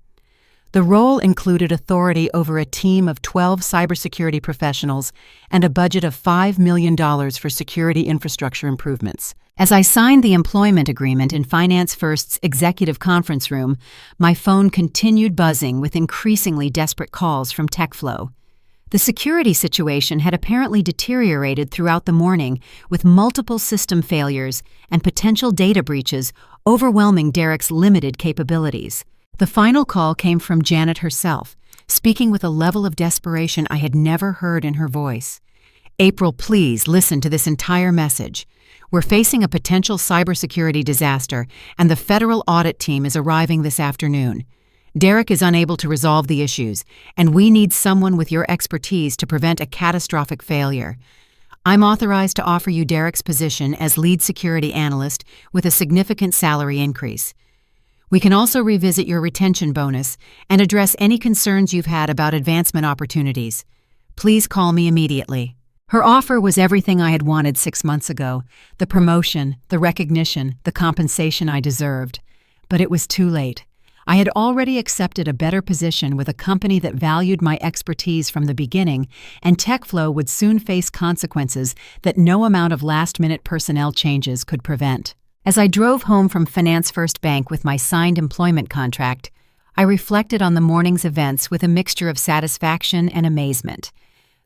The role included authority over a team of 12 cybersecurity professionals and a budget of $5 million for security infrastructure improvements. As I signed the employment agreement in Finance First's executive conference room, my phone continued buzzing with increasingly desperate calls from TechFlow. The security situation had apparently deteriorated throughout the morning, with multiple system failures and potential data breaches overwhelming Derek's limited capabilities. The final call came from Janet herself, speaking with a level of desperation I had never heard in her voice. "April, please listen to this entire message. We're facing a potential cybersecurity disaster, and the federal audit team is arriving this afternoon. Derek is unable to resolve the issues, and we need someone with your expertise to prevent a catastrophic failure. I'm authorized to offer you Derek's position as lead security analyst with a significant salary increase. We can also revisit your retention bonus and address any concerns you've had about advancement opportunities. Please call me immediately." Her offer was everything I had wanted 6 months ago: the promotion, the recognition, the compensation I deserved. But it was too late. I had already accepted a better position with a company that valued my expertise from the beginning, and TechFlow would soon face consequences that no amount of last-minute personnel changes could prevent. As I drove home from Finance First Bank with my signed employment contract, I reflected on the morning's events with a mixture of satisfaction and amazement.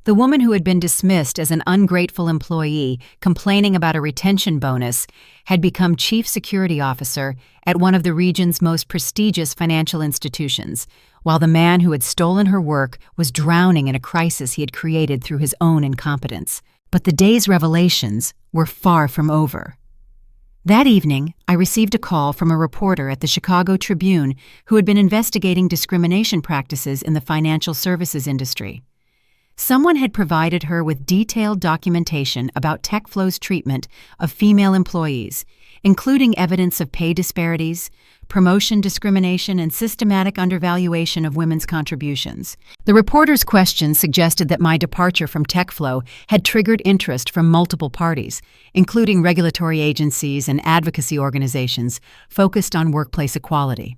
The woman who had been dismissed as an ungrateful employee complaining about a retention bonus had become Chief Security Officer at one of the region's most prestigious financial institutions, while the man who had stolen her work was drowning in a crisis he had created through his own incompetence. But the day's revelations were far from over. That evening, I received a call from a reporter at the Chicago Tribune who had been investigating discrimination practices in the financial services industry. Someone had provided her with detailed documentation about TechFlow's treatment of female employees, including evidence of pay disparities, promotion discrimination, and systematic undervaluation of women's contributions. The reporter's questions suggested that my departure from TechFlow had triggered interest from multiple parties, including regulatory agencies and advocacy organizations focused on workplace equality.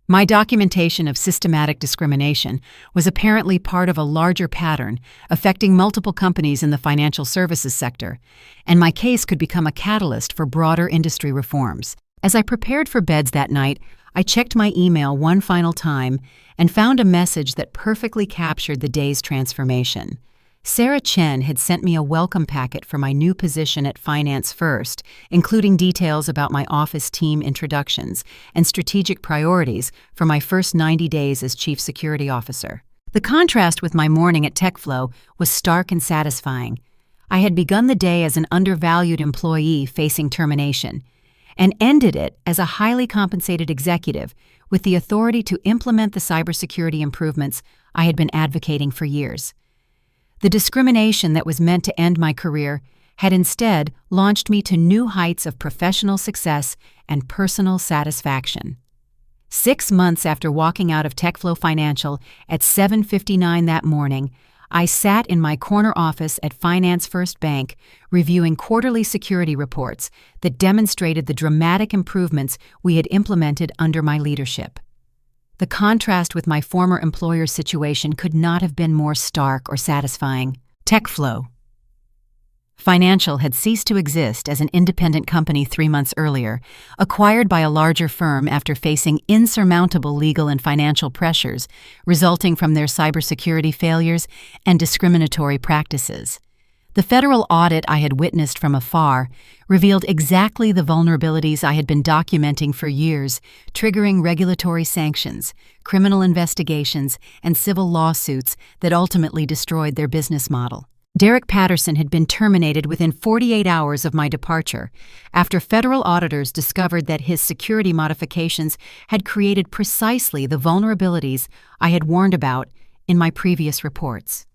My documentation of systematic discrimination was apparently part of a larger pattern affecting multiple companies in the financial services sector, and my case could become a catalyst for broader industry reforms. As I prepared for bed that night, I checked my email one final time and found a message that perfectly captured the day's transformation. Sarah Chen had sent me a welcome packet for my new position at Finance First, including details about my office team introductions and strategic priorities for my first 90 days as Chief Security Officer. The contrast with my morning at TechFlow was stark and satisfying. I had begun the day as an undervalued employee facing termination, and ended it as a highly compensated executive with the authority to implement the cybersecurity improvements I had been advocating for years. The discrimination that was meant to end my career had instead launched me to new heights of professional success and personal satisfaction. 6 months after walking out of TechFlow Financial at 7:59 that morning, I sat in my corner office at Finance First Bank reviewing quarterly security reports that demonstrated the dramatic improvements we had implemented under my leadership. The contrast with my former employer's situation could not have been more stark or satisfying. TechFlow Financial had ceased to exist as an independent company 3 months earlier, acquired by a larger firm after facing insurmountable legal and financial pressures resulting from their cybersecurity failures and discriminatory practices. The federal audit I had witnessed from afar revealed exactly the vulnerabilities I had been documenting for years, triggering regulatory sanctions, criminal investigations, and civil lawsuits that ultimately destroyed their business model. Derek Patterson had been terminated within 48 hours of my departure after federal auditors discovered that his security modifications had created precisely the vulnerabilities I had warned about in my previous reports.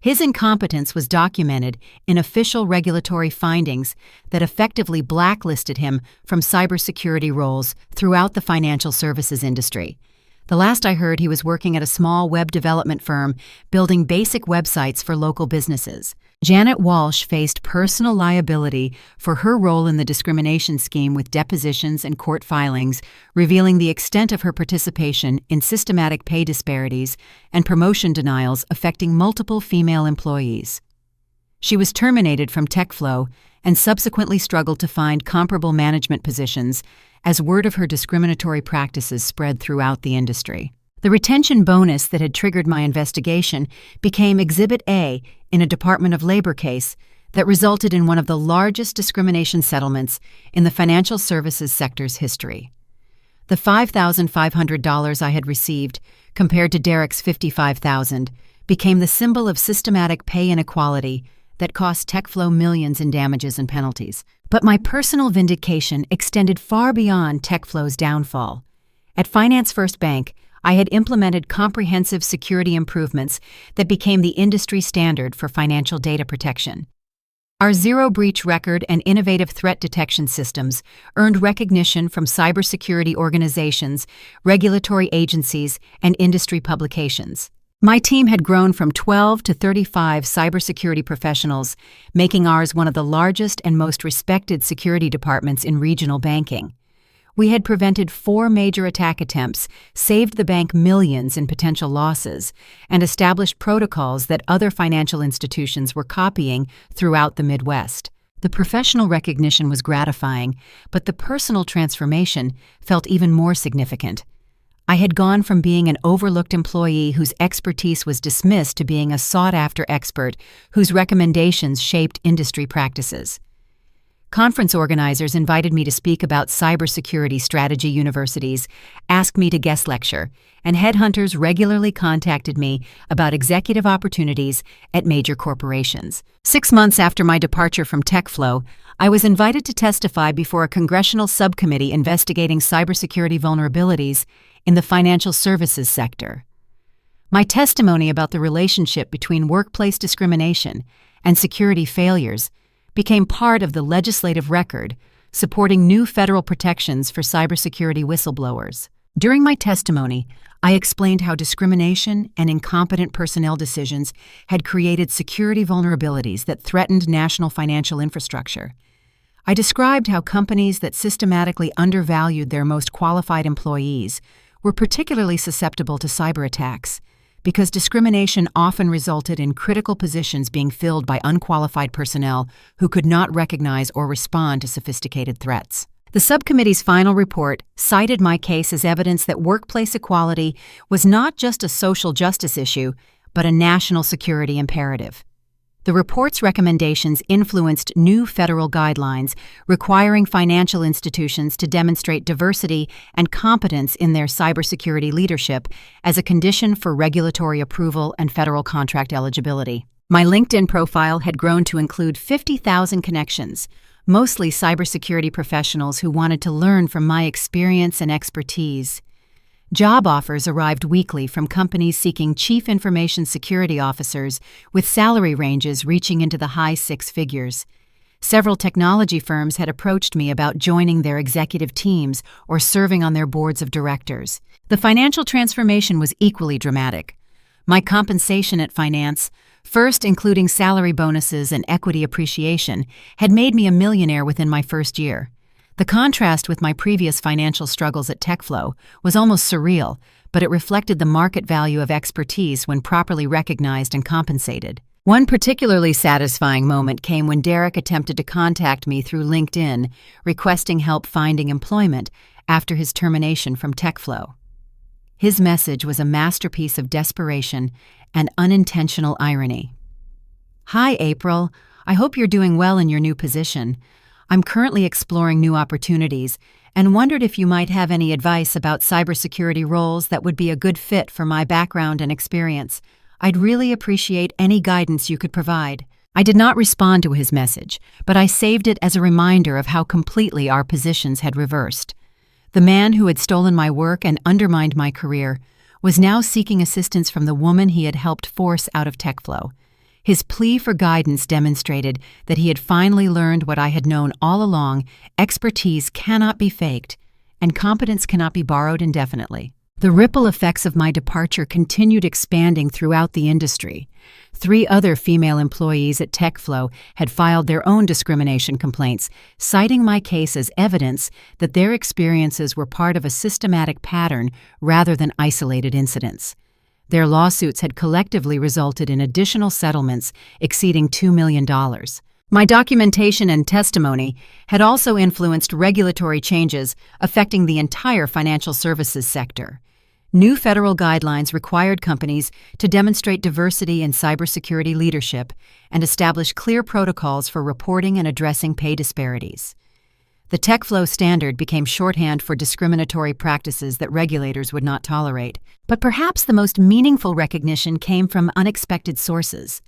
His incompetence was documented in official regulatory findings that effectively blacklisted him from cybersecurity roles throughout the financial services industry. The last I heard, he was working at a small web development firm building basic websites for local businesses. Janet Walsh faced personal liability for her role in the discrimination scheme with depositions and court filings, revealing the extent of her participation in systematic pay disparities and promotion denials affecting multiple female employees. She was terminated from TechFlow and subsequently struggled to find comparable management positions as word of her discriminatory practices spread throughout the industry. The retention bonus that had triggered my investigation became Exhibit A in a Department of Labor case that resulted in one of the largest discrimination settlements in the financial services sector's history. The $5,500 I had received, compared to Derek's $55,000, became the symbol of systematic pay inequality that cost TechFlow millions in damages and penalties. But my personal vindication extended far beyond TechFlow's downfall. At Finance First Bank, I had implemented comprehensive security improvements that became the industry standard for financial data protection. Our zero-breach record and innovative threat detection systems earned recognition from cybersecurity organizations, regulatory agencies, and industry publications. My team had grown from 12 to 35 cybersecurity professionals, making ours one of the largest and most respected security departments in regional banking. We had prevented 4 major attack attempts, saved the bank millions in potential losses, and established protocols that other financial institutions were copying throughout the Midwest. The professional recognition was gratifying, but the personal transformation felt even more significant. I had gone from being an overlooked employee whose expertise was dismissed to being a sought-after expert whose recommendations shaped industry practices. Conference organizers invited me to speak about cybersecurity strategy universities, asked me to guest lecture, and headhunters regularly contacted me about executive opportunities at major corporations. 6 months after my departure from TechFlow, I was invited to testify before a congressional subcommittee investigating cybersecurity vulnerabilities in the financial services sector. My testimony about the relationship between workplace discrimination and security failures became part of the legislative record supporting new federal protections for cybersecurity whistleblowers. During my testimony, I explained how discrimination and incompetent personnel decisions had created security vulnerabilities that threatened national financial infrastructure. I described how companies that systematically undervalued their most qualified employees were particularly susceptible to cyber attacks, because discrimination often resulted in critical positions being filled by unqualified personnel who could not recognize or respond to sophisticated threats. The subcommittee's final report cited my case as evidence that workplace equality was not just a social justice issue, but a national security imperative. The report's recommendations influenced new federal guidelines requiring financial institutions to demonstrate diversity and competence in their cybersecurity leadership as a condition for regulatory approval and federal contract eligibility. My LinkedIn profile had grown to include 50,000 connections, mostly cybersecurity professionals who wanted to learn from my experience and expertise. Job offers arrived weekly from companies seeking chief information security officers with salary ranges reaching into the high six figures. Several technology firms had approached me about joining their executive teams or serving on their boards of directors. The financial transformation was equally dramatic. My compensation at finance, first including salary bonuses and equity appreciation, had made me a millionaire within my first year. The contrast with my previous financial struggles at TechFlow was almost surreal, but it reflected the market value of expertise when properly recognized and compensated. One particularly satisfying moment came when Derek attempted to contact me through LinkedIn, requesting help finding employment after his termination from TechFlow. His message was a masterpiece of desperation and unintentional irony. "Hi, April. I hope you're doing well in your new position. I'm currently exploring new opportunities and wondered if you might have any advice about cybersecurity roles that would be a good fit for my background and experience. I'd really appreciate any guidance you could provide." I did not respond to his message, but I saved it as a reminder of how completely our positions had reversed. The man who had stolen my work and undermined my career was now seeking assistance from the woman he had helped force out of TechFlow. His plea for guidance demonstrated that he had finally learned what I had known all along: expertise cannot be faked, and competence cannot be borrowed indefinitely. The ripple effects of my departure continued expanding throughout the industry. 3 other female employees at TechFlow had filed their own discrimination complaints, citing my case as evidence that their experiences were part of a systematic pattern rather than isolated incidents. Their lawsuits had collectively resulted in additional settlements exceeding $2 million. My documentation and testimony had also influenced regulatory changes affecting the entire financial services sector. New federal guidelines required companies to demonstrate diversity in cybersecurity leadership and establish clear protocols for reporting and addressing pay disparities. The TechFlow standard became shorthand for discriminatory practices that regulators would not tolerate. But perhaps the most meaningful recognition came from unexpected sources.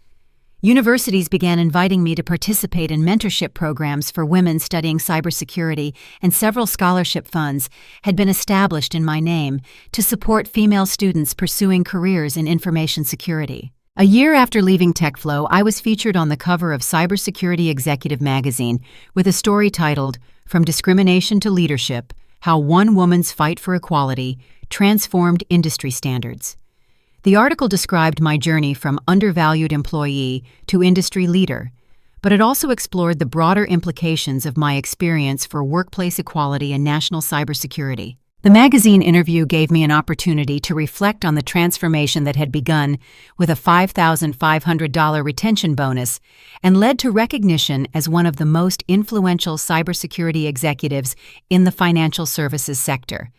Universities began inviting me to participate in mentorship programs for women studying cybersecurity, and several scholarship funds had been established in my name to support female students pursuing careers in information security. A year after leaving TechFlow, I was featured on the cover of Cybersecurity Executive magazine with a story titled "From Discrimination to Leadership: How One Woman's Fight for Equality Transformed Industry Standards." The article described my journey from undervalued employee to industry leader, but it also explored the broader implications of my experience for workplace equality and national cybersecurity. The magazine interview gave me an opportunity to reflect on the transformation that had begun with a $5,500 retention bonus and led to recognition as one of the most influential cybersecurity executives in the financial services sector.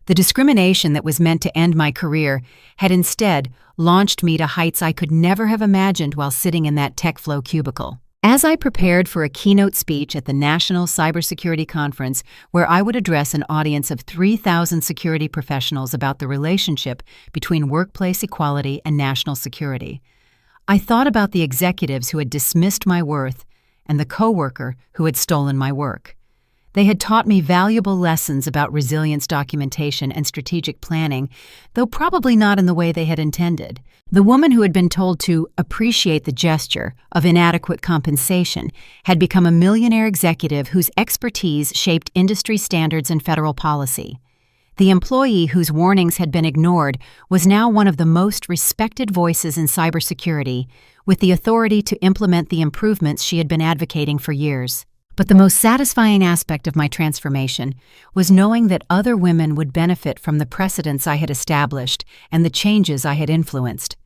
The discrimination that was meant to end my career had instead launched me to heights I could never have imagined while sitting in that TechFlow cubicle. As I prepared for a keynote speech at the National Cybersecurity Conference, where I would address an audience of 3,000 security professionals about the relationship between workplace equality and national security, I thought about the executives who had dismissed my worth and the coworker who had stolen my work. They had taught me valuable lessons about resilience documentation and strategic planning, though probably not in the way they had intended. The woman who had been told to appreciate the gesture of inadequate compensation had become a millionaire executive whose expertise shaped industry standards and federal policy. The employee whose warnings had been ignored was now one of the most respected voices in cybersecurity, with the authority to implement the improvements she had been advocating for years. But the most satisfying aspect of my transformation was knowing that other women would benefit from the precedents I had established and the changes I had influenced.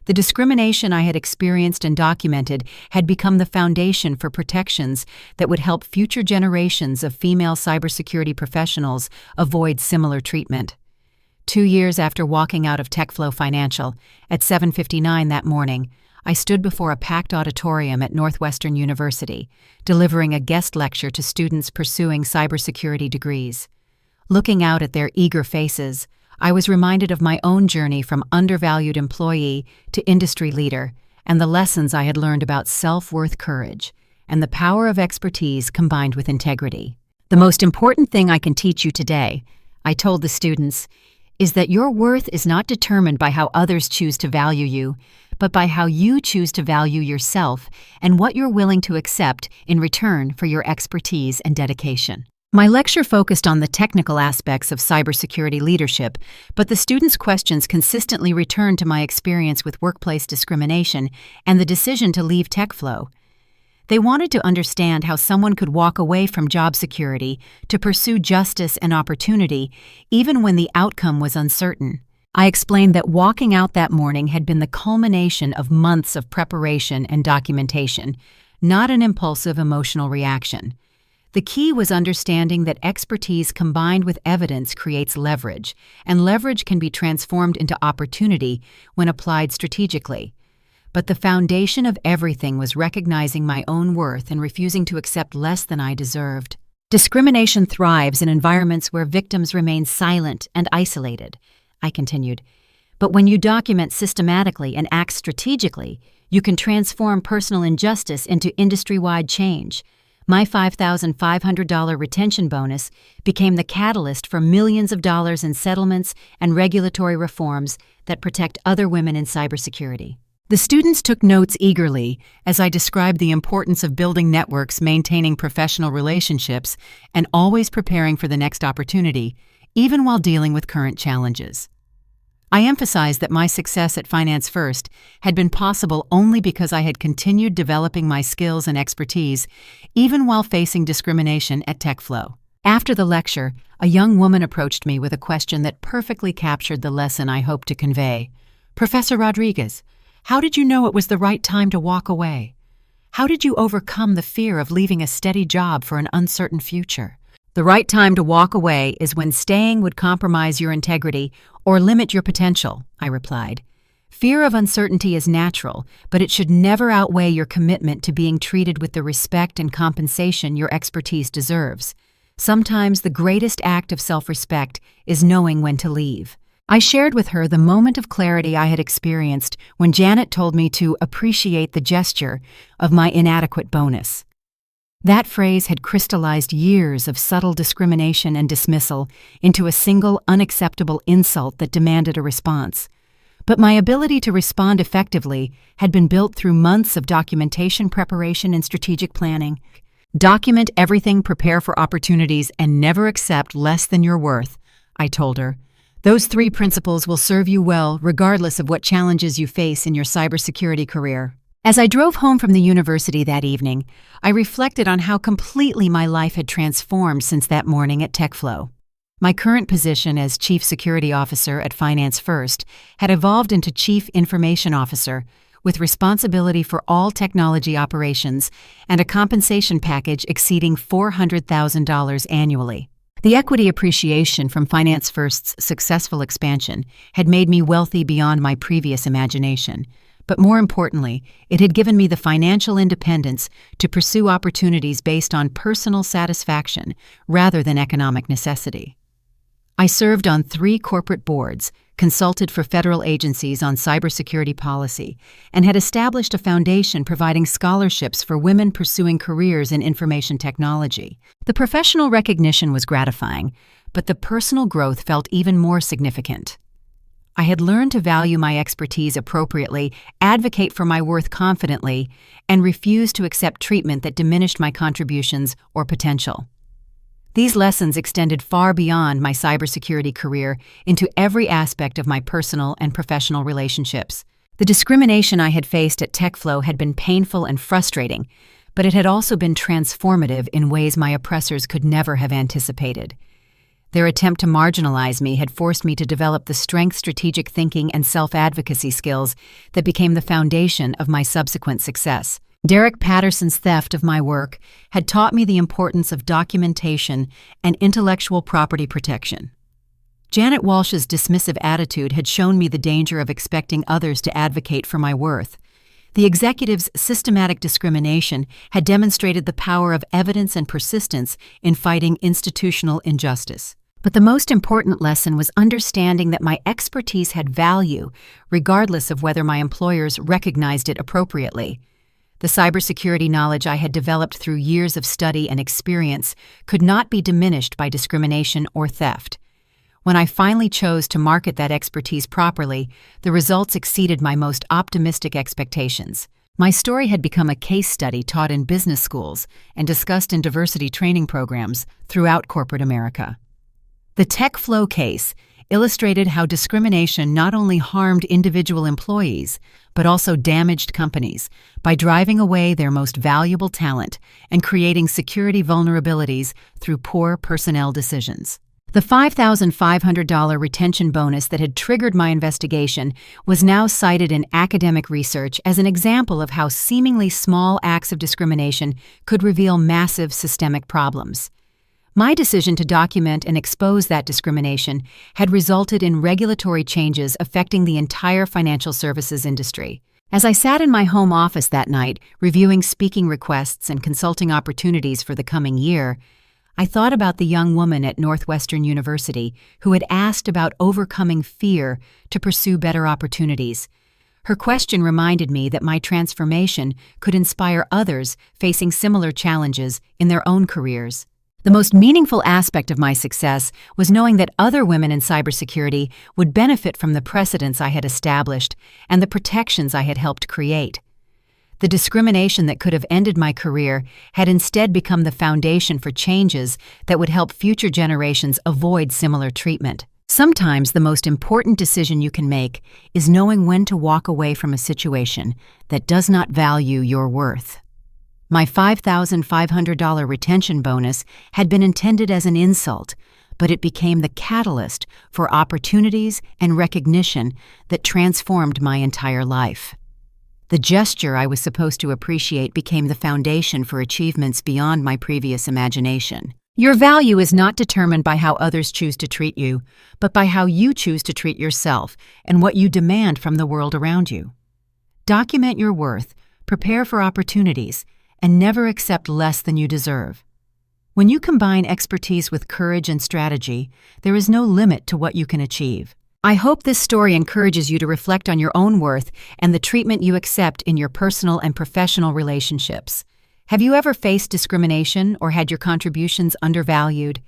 The discrimination I had experienced and documented had become the foundation for protections that would help future generations of female cybersecurity professionals avoid similar treatment. 2 years after walking out of TechFlow Financial, at 7:59 that morning, I stood before a packed auditorium at Northwestern University, delivering a guest lecture to students pursuing cybersecurity degrees. Looking out at their eager faces, I was reminded of my own journey from undervalued employee to industry leader and the lessons I had learned about self-worth, courage, and the power of expertise combined with integrity. The most important thing I can teach you today, I told the students, is that your worth is not determined by how others choose to value you, but by how you choose to value yourself and what you're willing to accept in return for your expertise and dedication. My lecture focused on the technical aspects of cybersecurity leadership, but the students' questions consistently returned to my experience with workplace discrimination and the decision to leave TechFlow. They wanted to understand how someone could walk away from job security to pursue justice and opportunity, even when the outcome was uncertain. I explained that walking out that morning had been the culmination of months of preparation and documentation, not an impulsive emotional reaction. The key was understanding that expertise combined with evidence creates leverage, and leverage can be transformed into opportunity when applied strategically. But the foundation of everything was recognizing my own worth and refusing to accept less than I deserved. Discrimination thrives in environments where victims remain silent and isolated, I continued. But when you document systematically and act strategically, you can transform personal injustice into industry-wide change. My $5,500 retention bonus became the catalyst for millions of dollars in settlements and regulatory reforms that protect other women in cybersecurity. The students took notes eagerly as I described the importance of building networks, maintaining professional relationships, and always preparing for the next opportunity, even while dealing with current challenges. I emphasized that my success at Finance First had been possible only because I had continued developing my skills and expertise, even while facing discrimination at TechFlow. After the lecture, a young woman approached me with a question that perfectly captured the lesson I hoped to convey. "Professor Rodriguez, how did you know it was the right time to walk away? How did you overcome the fear of leaving a steady job for an uncertain future?" "The right time to walk away is when staying would compromise your integrity or limit your potential," I replied. "Fear of uncertainty is natural, but it should never outweigh your commitment to being treated with the respect and compensation your expertise deserves. Sometimes the greatest act of self-respect is knowing when to leave." I shared with her the moment of clarity I had experienced when Janet told me to appreciate the gesture of my inadequate bonus. That phrase had crystallized years of subtle discrimination and dismissal into a single unacceptable insult that demanded a response. But my ability to respond effectively had been built through months of documentation preparation and strategic planning. "Document everything, prepare for opportunities, and never accept less than your worth," I told her. "Those 3 principles will serve you well regardless of what challenges you face in your cybersecurity career." As I drove home from the university that evening, I reflected on how completely my life had transformed since that morning at TechFlow. My current position as Chief Security Officer at Finance First had evolved into Chief Information Officer, with responsibility for all technology operations and a compensation package exceeding $400,000 annually. The equity appreciation from Finance First's successful expansion had made me wealthy beyond my previous imagination. But more importantly, it had given me the financial independence to pursue opportunities based on personal satisfaction rather than economic necessity. I served on 3 corporate boards, consulted for federal agencies on cybersecurity policy, and had established a foundation providing scholarships for women pursuing careers in information technology. The professional recognition was gratifying, but the personal growth felt even more significant. I had learned to value my expertise appropriately, advocate for my worth confidently, and refuse to accept treatment that diminished my contributions or potential. These lessons extended far beyond my cybersecurity career into every aspect of my personal and professional relationships. The discrimination I had faced at TechFlow had been painful and frustrating, but it had also been transformative in ways my oppressors could never have anticipated. Their attempt to marginalize me had forced me to develop the strength, strategic thinking, and self-advocacy skills that became the foundation of my subsequent success. Derek Patterson's theft of my work had taught me the importance of documentation and intellectual property protection. Janet Walsh's dismissive attitude had shown me the danger of expecting others to advocate for my worth. The executive's systematic discrimination had demonstrated the power of evidence and persistence in fighting institutional injustice. But the most important lesson was understanding that my expertise had value, regardless of whether my employers recognized it appropriately. The cybersecurity knowledge I had developed through years of study and experience could not be diminished by discrimination or theft. When I finally chose to market that expertise properly, the results exceeded my most optimistic expectations. My story had become a case study taught in business schools and discussed in diversity training programs throughout corporate America. The TechFlow case illustrated how discrimination not only harmed individual employees, but also damaged companies by driving away their most valuable talent and creating security vulnerabilities through poor personnel decisions. The $5,500 retention bonus that had triggered my investigation was now cited in academic research as an example of how seemingly small acts of discrimination could reveal massive systemic problems. My decision to document and expose that discrimination had resulted in regulatory changes affecting the entire financial services industry. As I sat in my home office that night, reviewing speaking requests and consulting opportunities for the coming year, I thought about the young woman at Northwestern University who had asked about overcoming fear to pursue better opportunities. Her question reminded me that my transformation could inspire others facing similar challenges in their own careers. The most meaningful aspect of my success was knowing that other women in cybersecurity would benefit from the precedents I had established and the protections I had helped create. The discrimination that could have ended my career had instead become the foundation for changes that would help future generations avoid similar treatment. Sometimes the most important decision you can make is knowing when to walk away from a situation that does not value your worth. My $5,500 retention bonus had been intended as an insult, but it became the catalyst for opportunities and recognition that transformed my entire life. The gesture I was supposed to appreciate became the foundation for achievements beyond my previous imagination. Your value is not determined by how others choose to treat you, but by how you choose to treat yourself and what you demand from the world around you. Document your worth, prepare for opportunities, and never accept less than you deserve. When you combine expertise with courage and strategy, there is no limit to what you can achieve. I hope this story encourages you to reflect on your own worth and the treatment you accept in your personal and professional relationships. Have you ever faced discrimination or had your contributions undervalued?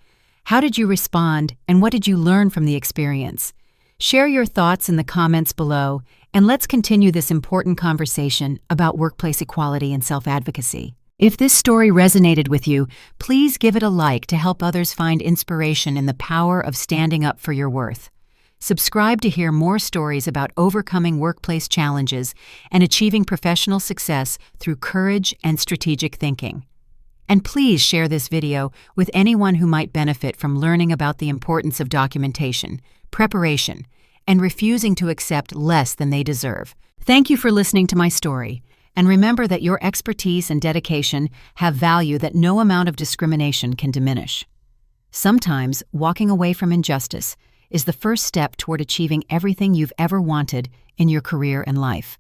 How did you respond, and what did you learn from the experience? Share your thoughts in the comments below, and let's continue this important conversation about workplace equality and self-advocacy. If this story resonated with you, please give it a like to help others find inspiration in the power of standing up for your worth. Subscribe to hear more stories about overcoming workplace challenges and achieving professional success through courage and strategic thinking. And please share this video with anyone who might benefit from learning about the importance of documentation, preparation, and refusing to accept less than they deserve. Thank you for listening to my story, and remember that your expertise and dedication have value that no amount of discrimination can diminish. Sometimes, walking away from injustice is the first step toward achieving everything you've ever wanted in your career and life.